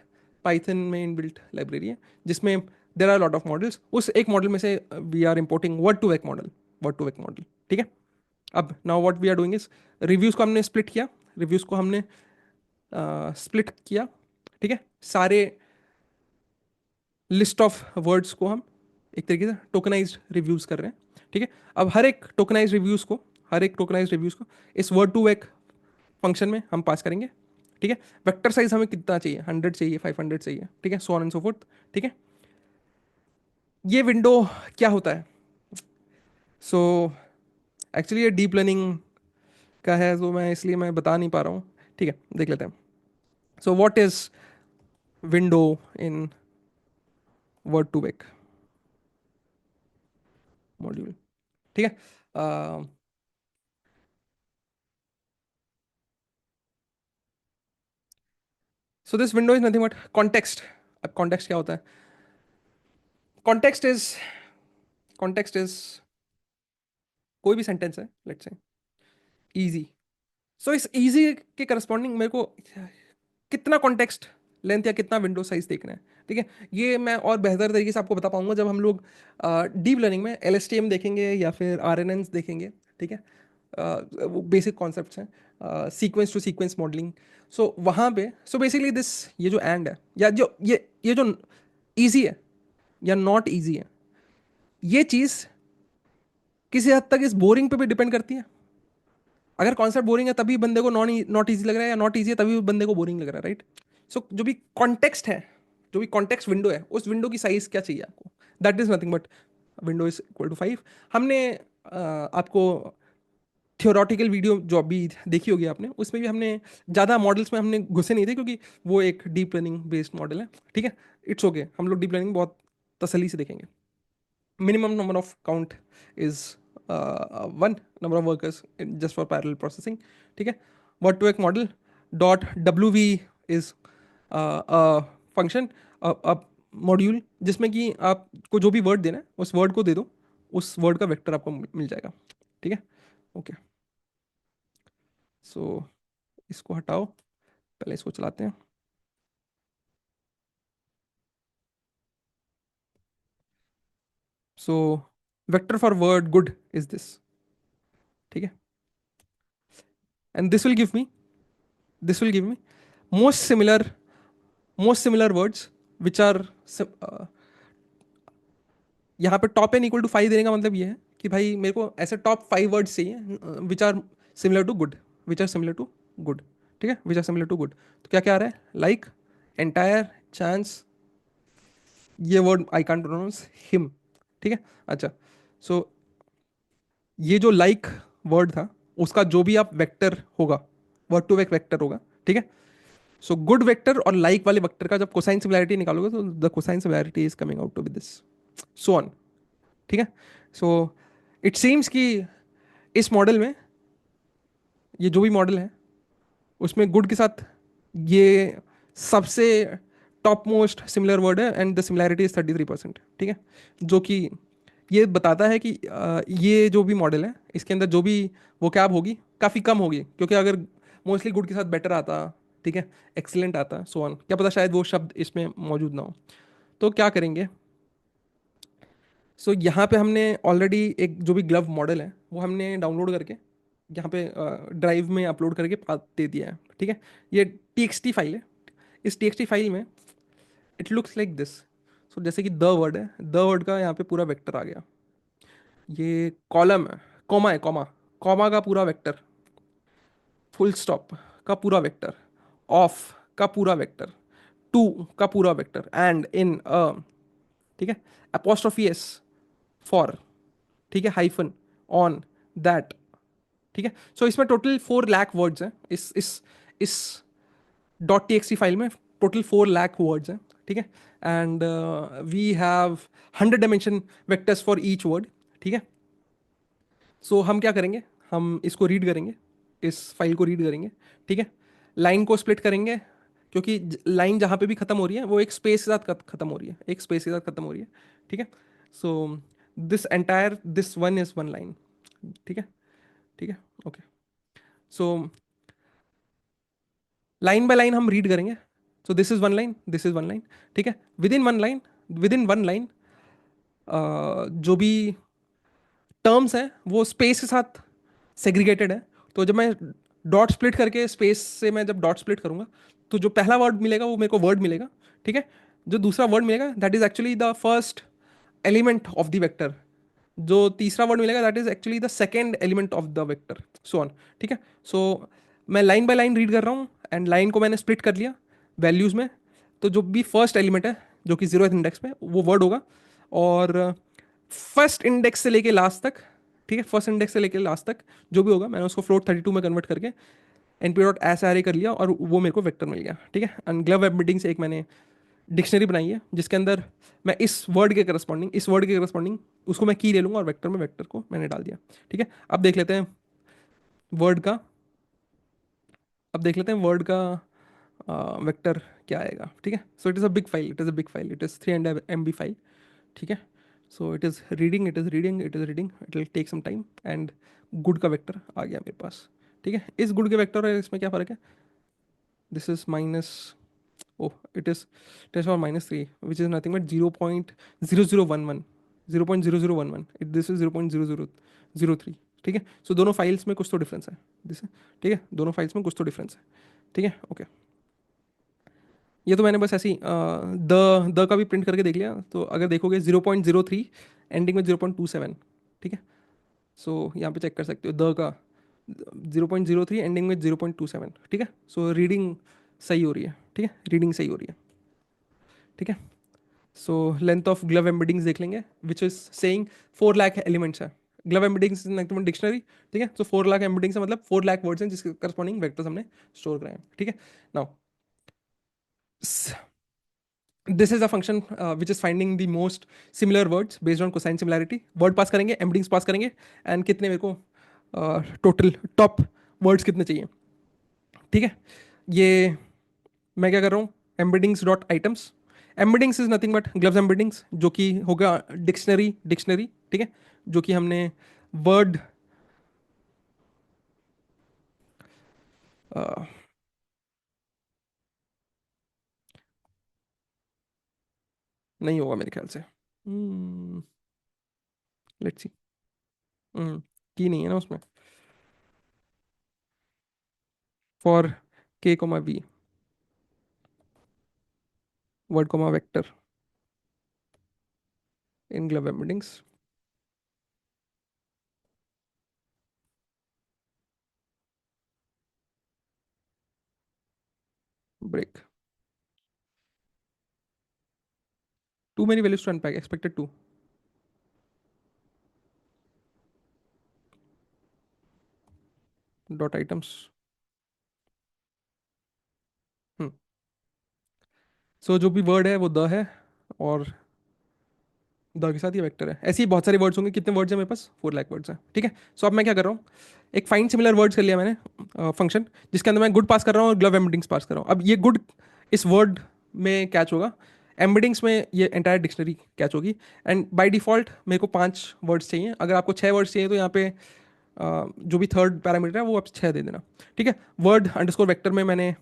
पाइथन में इनबिल्ट लाइब्रेरी है जिसमें there are lot of models. उस एक मॉडल में से we are importing word to vec model, word to vec model, ठीक है। अब now what we are doing is reviews को हमने स्प्लिट किया, रिव्यूज़ को हमने स्प्लिट किया, ठीक है, सारे लिस्ट ऑफ वर्ड्स को हम एक तरीके से टोकनाइज्ड रिव्यूज़ कर रहे हैं, ठीक है। अब हर एक टोकनाइज्ड रिव्यूज़ को, हर एक टोकनाइज्ड रिव्यूज़ को इस वर्ड टू वेक फंक्शन में हम पास करेंगे, ठीक है। वेक्टर साइज हमें कितना चाहिए, 100 चाहिए, 500 चाहिए, ठीक है, so on and so forth, ठीक है। ये विंडो क्या होता है, सो एक्चुअली ये डीप लर्निंग का है, तो मैं इसलिए मैं बता नहीं पा रहा हूँ, ठीक है, देख लेते हैं। So what is window in word to vec module, ठीक है। So this window is nothing but context. अब कॉन्टेक्स्ट क्या होता है, कॉन्टेक्स्ट इज, कॉन्टेक्स्ट इज कोई भी सेंटेंस है लेट्स से इजी, सो इस इजी के करस्पॉन्डिंग मेरे को कितना कॉन्टेक्स्ट लेंथ या कितना विंडो साइज देखना है, ठीक है। ये मैं और बेहतर तरीके से आपको बता पाऊंगा जब हम लोग डीप लर्निंग में LSTM देखेंगे या फिर RNNs देखेंगे, ठीक है। वो बेसिक कॉन्सेप्ट्स हैं, सीक्वेंस टू सीक्वेंस मॉडलिंग। सो वहाँ पे सो बेसिकली दिस ये जो एंड है या जो ये जो इजी है या नॉट इजी है, ये चीज़ किसी हद तक इस बोरिंग पे भी डिपेंड करती है। अगर कॉन्सेप्ट बोरिंग है तभी बंदे को नॉट ईजी लग रहा है, या नॉट ईजी है तभी बंदे को बोरिंग लग रहा है, राइट। सो जो भी कॉन्टेक्स्ट है, जो भी कॉन्टेक्स्ट विंडो है, उस विंडो की साइज क्या चाहिए आपको, that is nothing but window is equal to 5। हमने आपको थियोरटिकल वीडियो जो अभी देखी होगी आपने, उसमें भी हमने ज़्यादा मॉडल्स में हमने घुसे नहीं थे क्योंकि वो एक डीप लर्निंग बेस्ड मॉडल है, ठीक है। इट्स ओके, हम लोग डीप लर्निंग बहुत तसल्ली से देखेंगे। minimum number of count is one number of workers just for parallel processing, ठीक है। word to vec model dot wv is a function, a module जिसमें कि आपको जो भी वर्ड देना है उस वर्ड को दे दो, उस वर्ड का वेक्टर आपको मिल जाएगा, ठीक है। ओके, सो इसको हटाओ, पहले इसको चलाते हैं। So vector for word good is this, ठीक है, and this will give me most similar words which are, यहाँ पे टॉप एन इक्वल टू 5 देने का मतलब ये है कि भाई मेरे को ऐसे टॉप 5 वर्ड्स चाहिए which are similar to good, which are similar to good, ठीक है, which are similar to good. तो क्या क्या आ रहा है, लाइक, एंटायर, चांस, ये word I can't pronounce, him, ठीक है। अच्छा, सो ये जो लाइक वर्ड था, उसका जो भी आप वेक्टर होगा, वर्ड टू वेक्टर होगा, ठीक है। सो गुड वेक्टर और लाइक वाले वेक्टर का जब कोसाइन सिमिलैरिटी निकालोगे तो the cosine similarity is coming out to be this, so on, ठीक है। सो इट सीम्स कि इस मॉडल में, ये जो भी मॉडल है उसमें गुड के साथ ये सबसे टॉप मोस्ट सिमिलर वर्ड है, एंड द सिमिलैरिटी इज 33%, ठीक है। जो कि ये बताता है कि ये जो भी मॉडल है इसके अंदर जो भी वो कैब होगी काफ़ी कम होगी, क्योंकि अगर मोस्टली गुड के साथ बेटर आता, ठीक है, एक्सीलेंट आता, सो ऑन, क्या पता शायद वो शब्द इसमें मौजूद ना हो। तो क्या करेंगे, सो यहाँ पे हमने ऑलरेडी एक जो भी ग्लव मॉडल है वो हमने डाउनलोड करके यहाँ पे ड्राइव में अपलोड करके दे दिया है, ठीक है। ये टी फाइल है, इस टी फाइल में इट लुक्स लाइक दिस। सो जैसे कि द वर्ड है, द वर्ड का यहाँ पे पूरा वेक्टर आ गया, ये कॉलम है, कॉमा है, कॉमा, कॉमा का पूरा वेक्टर, फुल स्टॉप का पूरा वेक्टर, ऑफ का पूरा वेक्टर, टू का पूरा वेक्टर, एंड, इन, ठीक है, अपोस्ट्रोफी एस, फॉर, ठीक है, हाइफन, ऑन, दैट, ठीक है। सो इसमें टोटल 4 लाख वर्ड्स हैं, इस dot T X T file में टोटल 4 लाख वर्ड्स हैं, ठीक है। And we have 100 dimension vectors for each word, ठीक है। सो हम क्या करेंगे, हम इसको रीड करेंगे, इस फाइल को रीड करेंगे, ठीक है। लाइन को स्प्लिट करेंगे, क्योंकि लाइन जहाँ पे भी खत्म हो रही है वो एक स्पेस के साथ खत्म हो रही है, एक स्पेस के साथ खत्म हो रही है, ठीक है। So this entire this one is one line, ठीक है, ठीक है, okay. So line by line हम रीड करेंगे, सो this is one line, this is one line, ठीक है। विद इन वन लाइन जो भी टर्म्स हैं वो स्पेस के साथ सेग्रीगेटेड है। तो जब मैं डॉट स्प्लिट करके स्पेस से मैं जब डॉट स्प्लिट करूंगा तो जो पहला वर्ड मिलेगा वो मेरे को वर्ड मिलेगा, ठीक है। जो दूसरा वर्ड मिलेगा that is actually the first element of the vector, जो तीसरा वर्ड मिलेगा that is actually the second element of the vector, so on, ठीक है। सो मैं लाइन बाय लाइन रीड कर रहा हूँ, एंड लाइन को मैंने स्प्लिट कर लिया वैल्यूज में। तो जो भी फर्स्ट एलिमेंट है जो कि 0th इंडेक्स में वो वर्ड होगा, और फर्स्ट इंडेक्स से लेके लास्ट तक, ठीक है, फर्स्ट इंडेक्स से लेके लास्ट तक जो भी होगा मैंने उसको फ्लोट 32 में कन्वर्ट करके np dot S R A कर लिया, और वो मेरे को वेक्टर मिल गया, ठीक है। एंड ग्लव वेब मीटिंग से एक मैंने डिक्शनरी बनाई है जिसके अंदर मैं इस वर्ड के करस्पॉन्डिंग उसको मैं की ले लूंगा, और वेक्टर में वेक्टर को मैंने डाल दिया, ठीक है। अब देख लेते हैं वर्ड का, अब देख लेते हैं वर्ड का वेक्टर क्या आएगा, ठीक है। So it is a big file, it is a big file, it is 300 MB file, ठीक है। So it is reading, it is reading, it is reading, it will take some time, and good का vector आ गया मेरे पास, ठीक है। इस good के वेक्टर और इसमें क्या फ़र्क है, this is minus, oh it is test for -3, which is nothing but 0.0011, 0.0011, this is 0.0003, ठीक है। सो दोनों फाइल्स में कुछ तो डिफरेंस है, दिस, ठीक है, दोनों फाइल्स में कुछ तो डिफरेंस है, ठीक है, ओके। ये तो मैंने बस ऐसी द का भी प्रिंट करके देख लिया, तो अगर देखोगे 0.03 एंडिंग में 0.27, ठीक है। सो यहाँ पे चेक कर सकते हो द का 0.03 एंडिंग में 0.27, ठीक है। सो रीडिंग सही हो रही है, ठीक है, रीडिंग सही हो रही है, ठीक है। So length of glove embeddings देख लेंगे, which is saying 4 lakh elements है, ग्लव एम्बेडिंग्स डिक्शनरी, ठीक है। सो 4 लाख एम्बेडिंग्स मतलब 4 लाख वर्ड्स हैं जिसके करस्पॉन्डिंग वेक्टर्स हमने स्टोर कराए हैं, ठीक है। Now this is a function which is finding the most similar words based on cosine similarity, word pass करेंगे, एम्बेडिंग्स पास करेंगे, एंड कितने मेरे को टोटल टॉप वर्ड्स कितने चाहिए, ठीक है। ये मैं क्या कर रहा हूँ, embeddings dot items, embeddings is nothing but gloves embeddings, जो कि होगा डिक्शनरी, ठीक है, जो कि हमने वर्ड नहीं होगा मेरे ख्याल से, लेट्स सी, की नहीं है ना उसमें, for K comma B, word comma vector in glove embeddings, break, too many values to unpack, expected two, dot items. So जो भी वर्ड है वो द है, और द के साथ ये वेक्टर है। ऐसे ही बहुत सारे वर्ड्स होंगे। कितने वर्ड्स हैं मेरे पास? 4 लाख वर्ड्स हैं, ठीक है। सो अब मैं क्या कर रहा हूँ, एक फाइंड सिमिलर वर्ड्स कर लिया मैंने फंक्शन, जिसके अंदर मैं गुड पास कर रहा हूँ और ग्लव एम्बेडिंग्स पास कर रहा हूँ। अब ये गुड इस वर्ड में कैच होगा, एम्बेडिंग्स में ये एंटायर डिक्शनरी कैच होगी। एंड बाय डिफॉल्ट मेरे को 5 वर्ड्स चाहिए। अगर आपको 6 वर्ड्स चाहिए तो यहाँ पे जो भी थर्ड पैरामीटर है वो आप 6 दे देना, ठीक है। वर्ड अंडरस्कोर वेक्टर में मैंने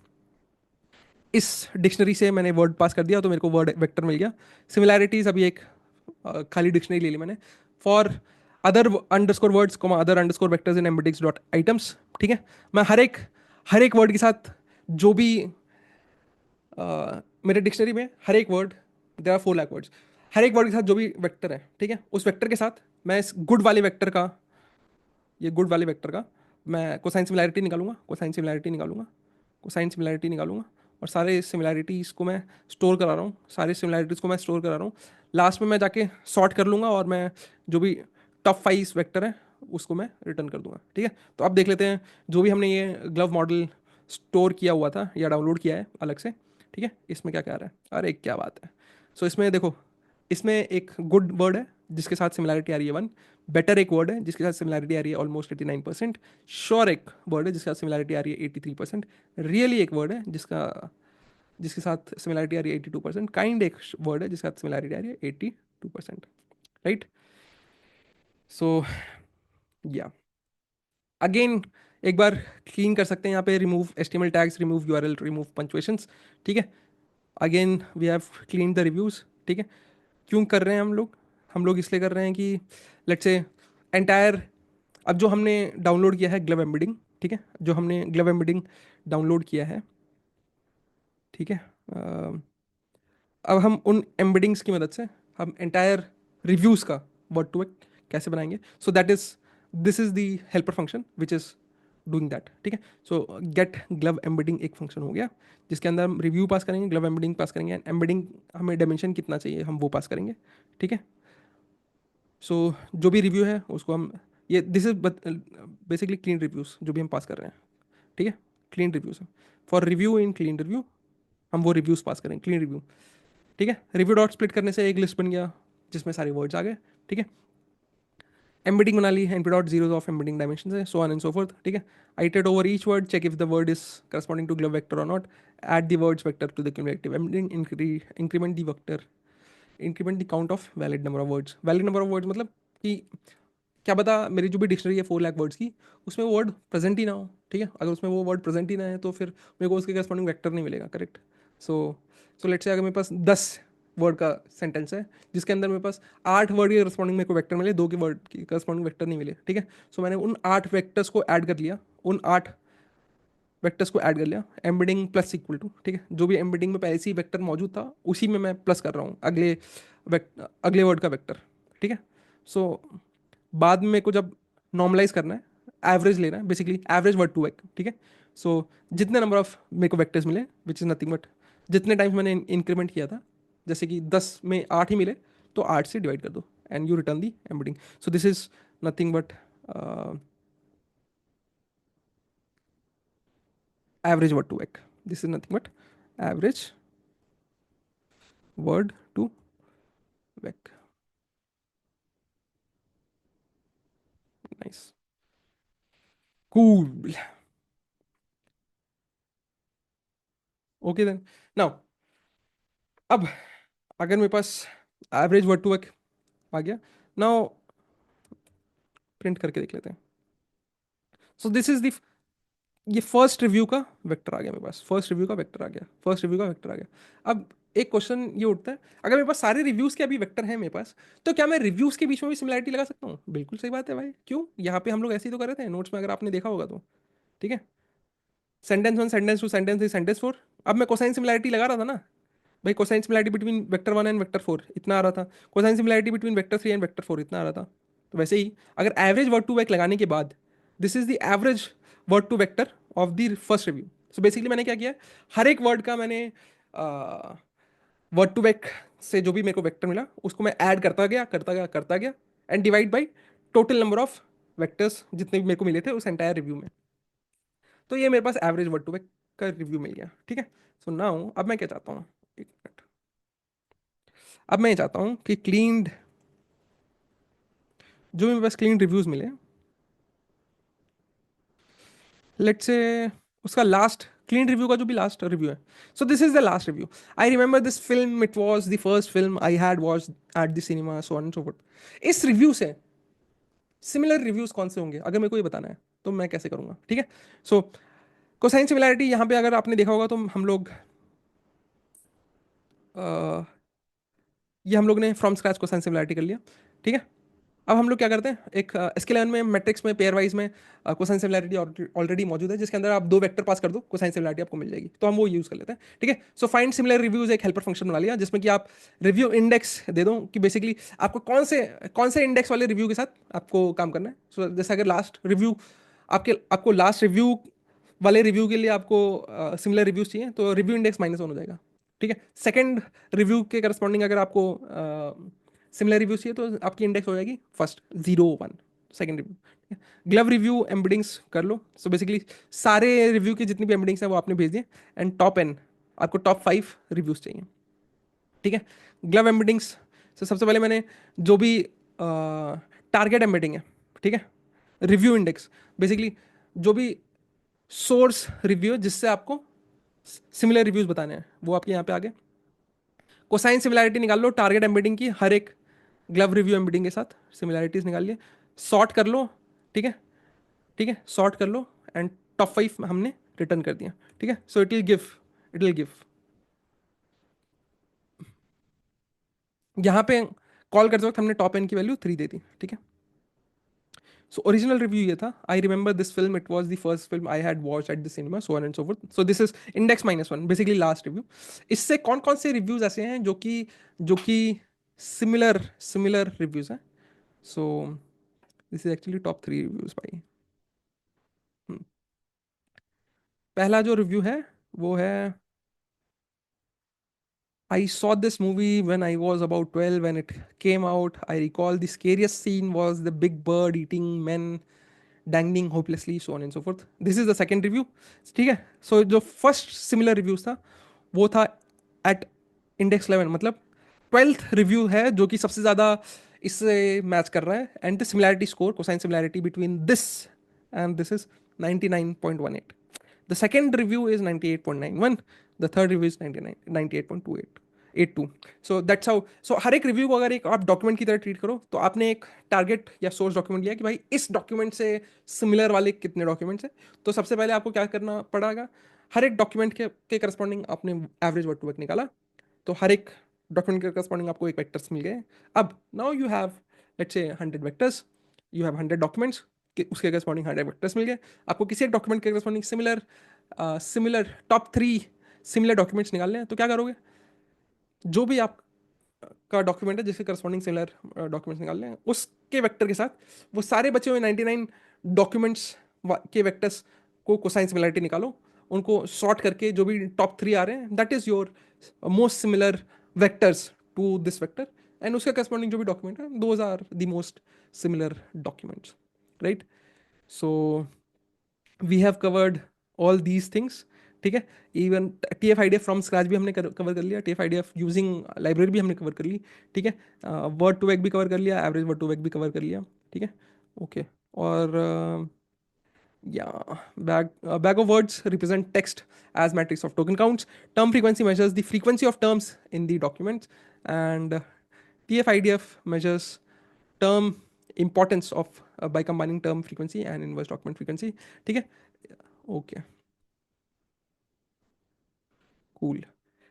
इस डिक्शनरी से मैंने वर्ड पास कर दिया तो मेरे को वर्ड वेक्टर मिल गया। सिमिलैरिटीज अभी एक खाली डिक्शनरी ले ली मैंने, for other underscore words comma other underscore vectors in embeddings dot items, ठीक है। मैं हर एक वर्ड के साथ जो भी मेरे डिक्शनरी में हर एक word, there are 4 lakh words, हर एक वर्ड के साथ जो भी वेक्टर है, ठीक है, उस वेक्टर के साथ मैं इस गुड वाले वेक्टर का, ये गुड वाले वेक्टर का मैं कोसाइन सिमिलैरिटी निकालूंगा, कोसाइन सिमिलैरिटी निकालूंगा, कोसाइन सिमिलैरिटी निकालूंगा, और सारे सिमिलैरिटीज़ को मैं स्टोर करा रहा हूँ, सारे सिमिलैरिटीज़ को मैं स्टोर करा रहा हूँ। लास्ट में मैं जाके सॉर्ट कर लूँगा और मैं जो भी टॉप 5 वेक्टर है उसको मैं रिटर्न कर दूंगा, ठीक है। तो अब देख लेते हैं जो भी हमने ये ग्लव मॉडल स्टोर किया हुआ था या डाउनलोड किया है अलग से, ठीक है, इसमें क्या क्या आ रहा है। अरे क्या बात है। सो इसमें देखो, इसमें एक गुड वर्ड है जिसके साथ सिमिलैरिटी आ रही है 1, बेटर एक वर्ड है जिसके साथ सिमिलैरिटी आ रही है ऑलमोस्ट 89%, श्योर एक वर्ड है जिसके साथ सिमिलैरिटी आ रही है 83%, रियली एक वर्ड है जिसके साथ सिमिलैरिटी आ रही है 82%, काइंड एक वर्ड है जिसके साथ सिमिलैरिटी आ रही है 82%, राइट। सो या अगेन एक बार क्लीन कर सकते हैं यहाँ पे, remove HTML tags, remove URL, remove punctuations, ठीक है। Again we have clean the reviews, ठीक है। क्यों कर रहे हैं हम लोग इसलिए कर रहे हैं कि लेट्स से एंटायर, अब जो हमने डाउनलोड किया है ग्लव एम्बेडिंग, ठीक है, जो हमने ग्लव एम्बेडिंग डाउनलोड किया है, ठीक है, अब हम उन एम्बेडिंग्स की मदद से हम एंटायर रिव्यूज़ का वर्ड टू वर्ड कैसे बनाएंगे। सो that is, this is the helper function which is doing that, ठीक है। सो गेट ग्लव एम्बेडिंग एक फंक्शन हो गया जिसके अंदर हम रिव्यू पास करेंगे, ग्लव एम्बेडिंग पास करेंगे, एंड एम्बेडिंग हमें डायमेंशन कितना चाहिए हम वो पास करेंगे, ठीक है। सो जो भी रिव्यू है उसको हम, ये this is basically clean reviews जो भी हम पास कर रहे हैं, ठीक है, clean reviews. For review in clean review हम वो रिव्यूज़ पास करेंगे, क्लीन रिव्यू, ठीक है। रिव्यू डॉट स्प्लिट करने से एक लिस्ट बन गया जिसमें सारे वर्ड्स आ गए, ठीक है। एम्बेडिंग बना ली, NP dot zeros of embedding dimension है, so on and so forth, ठीक है। Iterate over each word, check if the word is corresponding to glove vector और not, add the word's vector to the cumulative embedding, increment the vector, increment the count of valid number of words. Valid number of words मतलब कि क्या पता मेरी जो भी dictionary है 4 lakh words की, उसमें वो वर्ड प्रेजेंट ही ना हो, ठीक है। अगर उसमें वो वर्ड प्रेजेंट ही ना है तो फिर मेरे को उसके करस्पॉन्डिंग वेक्टर नहीं मिलेगा, correct. So so let's say अगर मेरे पास 10 वर्ड का सेंटेंस है जिसके अंदर मेरे पास 8 वर्ड के करस्पॉन्डिंग मेरे को वेक्टर मिले, 2 के वर्ड की करस्पॉन्डिंग वेक्टर नहीं मिले, ठीक है। सो मैंने उन 8 वेक्टर्स को ऐड कर लिया, उन 8 वेक्टर्स को ऐड कर लिया, एम्बेडिंग प्लस इक्वल टू, ठीक है। जो भी एम्बेडिंग में पहले से ही वेक्टर मौजूद था उसी में मैं प्लस कर रहा हूँ अगले वर्ड का वेक्टर, ठीक है। सो बाद में मेरे को जब नॉर्मलाइज करना है, एवरेज लेना है, basically average word to vec, ठीक है। सो जितने नंबर ऑफ मेरे को वेक्टर्स मिले विच इज़ नथिंग बट जितने टाइम्स मैंने इंक्रीमेंट किया था, जैसे कि 10 में 8 ही मिले तो 8 से डिवाइड कर दो and you return the embedding. So this is nothing but average word to vec, this is nothing but average word to vec. Nice, cool, okay then. Now अब अगर मेरे पास एवरेज वर्ड टू वेक आ गया, now print करके देख लेते हैं। सो दिस इज द, ये फर्स्ट रिव्यू का वेक्टर आ गया मेरे पास, फर्स्ट रिव्यू का वेक्टर आ गया, फर्स्ट रिव्यू का वेक्टर आ गया। अब एक क्वेश्चन ये उठता है, अगर मेरे पास सारे रिव्यूज के अभी वेक्टर हैं मेरे पास, तो क्या मैं रिव्यूज के बीच में भी सिमिलैरिटी लगा सकता हूँ? बिल्कुल सही बात है भाई, क्यों, यहाँ पे हम लोग ऐसे ही तो कर रहे थे नोट्स में, अगर आपने देखा होगा तो, ठीक है। सेंटेंस 1, सेंटेंस 2, सेंटेंस 3, सेंटेंस 4, अब मैं कोसाइन सिमिलैरिटी लगा रहा था ना भाई, cosine similarity between vector 1 and vector 4 इतना आ रहा था, cosine similarity between vector 3 and vector 4 इतना आ रहा था। तो वैसे ही अगर एवरेज वर्ड टू वेक लगाने के बाद, this is the average word to vector of the first review, so basically मैंने क्या किया, हर एक वर्ड का मैंने वर्ड टू वेक से जो भी मेरे को वेक्टर मिला उसको मैं ऐड करता गया करता गया करता गया, and divide by total number of vectors जितने भी मेरे को मिले थे उस एंटायर रिव्यू में। तो ये मेरे पास एवरेज वर्ड टू वेक का रिव्यू मिल गया, ठीक है। सो नाउ अब मैं क्या चाहता हूँ, एक मिनट, अब मैं ये चाहता हूँ कि क्लीन्ड, जो भी मेरे पास क्लीन रिव्यूज मिले, लेट्स से उसका लास्ट क्लीन रिव्यू का जो भी लास्ट रिव्यू है, so this is the last review. I remember this film, it was the first film I had watched at the cinema, so on and so fourth. इस review से similar reviews कौन से होंगे अगर मेरे को ये बताना है तो मैं कैसे करूंगा, ठीक है। सो कोसाइन सिमिलैरिटी यहाँ पे अगर आपने देखा होगा तो हम लोग ये हम लोग ने फ्रॉम स्क्रैच कोसाइन सिमिलैरिटी कर लिया, ठीक है। अब हम लोग क्या करते हैं, एक स्केलर में मैट्रिक्स में पेयर वाइज में कोसाइन सिमिलैरिटी ऑलरेडी मौजूद है जिसके अंदर आप दो वेक्टर पास कर दो, कोसाइन सिमिलैरिटी आपको मिल जाएगी, तो हम वो यूज कर लेते हैं, ठीक है। सो फाइंड सिमिलर रिव्यूज एक हेल्पर फंक्शन बना लिया जिसमें कि आप रिव्यू इंडेक्स दे दो कि बेसिकली आपको कौन से इंडेक्स वाले रिव्यू के साथ आपको काम करना है। सो जैसे अगर लास्ट रिव्यू आपको लास्ट रिव्यू वाले रिव्यू के लिए आपको सिमिलर रिव्यूज चाहिए तो रिव्यू इंडेक्स -1 हो जाएगा, ठीक है। सेकंड रिव्यू के करस्पॉन्डिंग अगर आपको सिमिलर रिव्यू चाहिए तो आपकी इंडेक्स हो जाएगी first 0 1, second review. Glove review embeddings कर लो, सो बेसिकली सारे रिव्यू की जितनी भी एम्बेडिंग्स हैं वो आपने भेज दिए, एंड टॉप एन आपको टॉप 5 रिव्यूज चाहिए, ठीक है। ग्लव एम्बेडिंग्स, तो सबसे पहले मैंने जो भी टारगेट एम्बेडिंग है, ठीक है, रिव्यू इंडेक्स, बेसिकली जो भी सोर्स रिव्यू है जिससे आपको सिमिलर रिव्यूज बताने हैं वो आपके यहाँ पे आ गए। कोसाइन सिमिलैरिटी निकाल लो टारगेट एम्बेडिंग की हर एक ग्लव रिव्यू एम्बेडिंग के साथ सिमिलैरिटीज निकाल लिए, सॉर्ट कर लो, ठीक है, ठीक है, सॉर्ट कर लो, एंड टॉप 5 हमने रिटर्न कर दिया, ठीक है। सो इट विल गिव यहाँ पे कॉल करते वक्त हमने टॉप एन की वैल्यू 3 दे दी, ठीक है। सो ओरिजिनल रिव्यू ये था, I remember this film, it was the first film I had watch at the cinema, so on and so fourth. So this is index -1, basically last review. इससे कौन कौन से reviews ऐसे हैं जो कि सिमिलर सिमिलर रिव्यूज हैं। So this is actually top 3 reviews भाई। पहला जो रिव्यू है वो है, I saw this movie when I was about 12 when it came out. I recall the scariest scene was the big bird eating men dangling hopelessly, so on and so forth. This is the second review, ठीक है। So जो first similar reviews था वो था at index 11, मतलब 12th review है जो कि सबसे ज़्यादा इससे मैच कर रहा है, and the similarity score cosine similarity between this and this is 99.18. The second review is 98.91. The third review is 99 98.82. So that's how, so हर एक रिव्यू को अगर एक आप डॉक्यूमेंट की तरह ट्रीट करो तो आपने एक टारगेट या सोर्स डॉक्यूमेंट लिया कि भाई इस डॉक्यूमेंट से सिमिलर वाले कितने डॉक्यूमेंट्स हैं, तो सबसे पहले आपको क्या करना पड़ेगा, हर एक डॉक्यूमेंट के करस्पॉन्डिंग आपने एवरेज वर्ड टू वर्ड निकाला, तो हर एक डॉक्यूमेंट के करस्पॉन्डिंग आपको एक वेक्टर्स मिल गए। अब now you have let's say 100 vectors, you have 100 documents, उसके करस्पॉन्डिंग 100 वेक्टर्स मिल गए। आपको किसी एक डॉक्यूमेंट के corresponding similar top 3 similar documents निकालने हैं, तो क्या करोगे, जो भी आप का डॉक्यूमेंट है जिसके करस्पॉन्डिंग सिमिलर डॉक्यूमेंट्स निकालने हैं उसके वेक्टर के साथ वो सारे बचे हुए 99 डॉक्यूमेंट्स के वेक्टर्स को कोसाइन सिमिलरिटी निकालो, उनको सॉर्ट करके जो भी टॉप 3 आ रहे हैं that is your most similar vectors to this vector, and उसके करस्पॉन्डिंग जो भी डॉक्यूमेंट है those are the most similar documents, right. So we have covered all these things, ठीक है। Even T F I D F from scratch भी हमने cover कर लिया, T F I D F using library भी हमने cover कर ली, ठीक है। वर्ड टू वेक भी कवर कर लिया, एवरेज वर्ड टू वेक भी कवर कर लिया, ठीक है, ओके। और या bag of words represent text as matrix of token counts. Term frequency measures the frequency of terms in the documents, and TF-IDF measures term importance of by combining term frequency and inverse document frequency, ठीक है, okay, cool.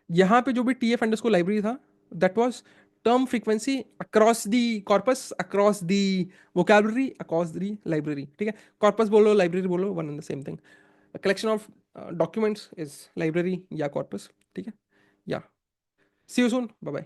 यहाँ पे जो भी T F underscore library था that was term frequency across the corpus, across the vocabulary, across the library, ठीक है। Corpus बोलो लाइब्रेरी बोलो one and the same thing, collection of documents is library या कॉर्पस, ठीक है। या सी यू सून, बाय बाय।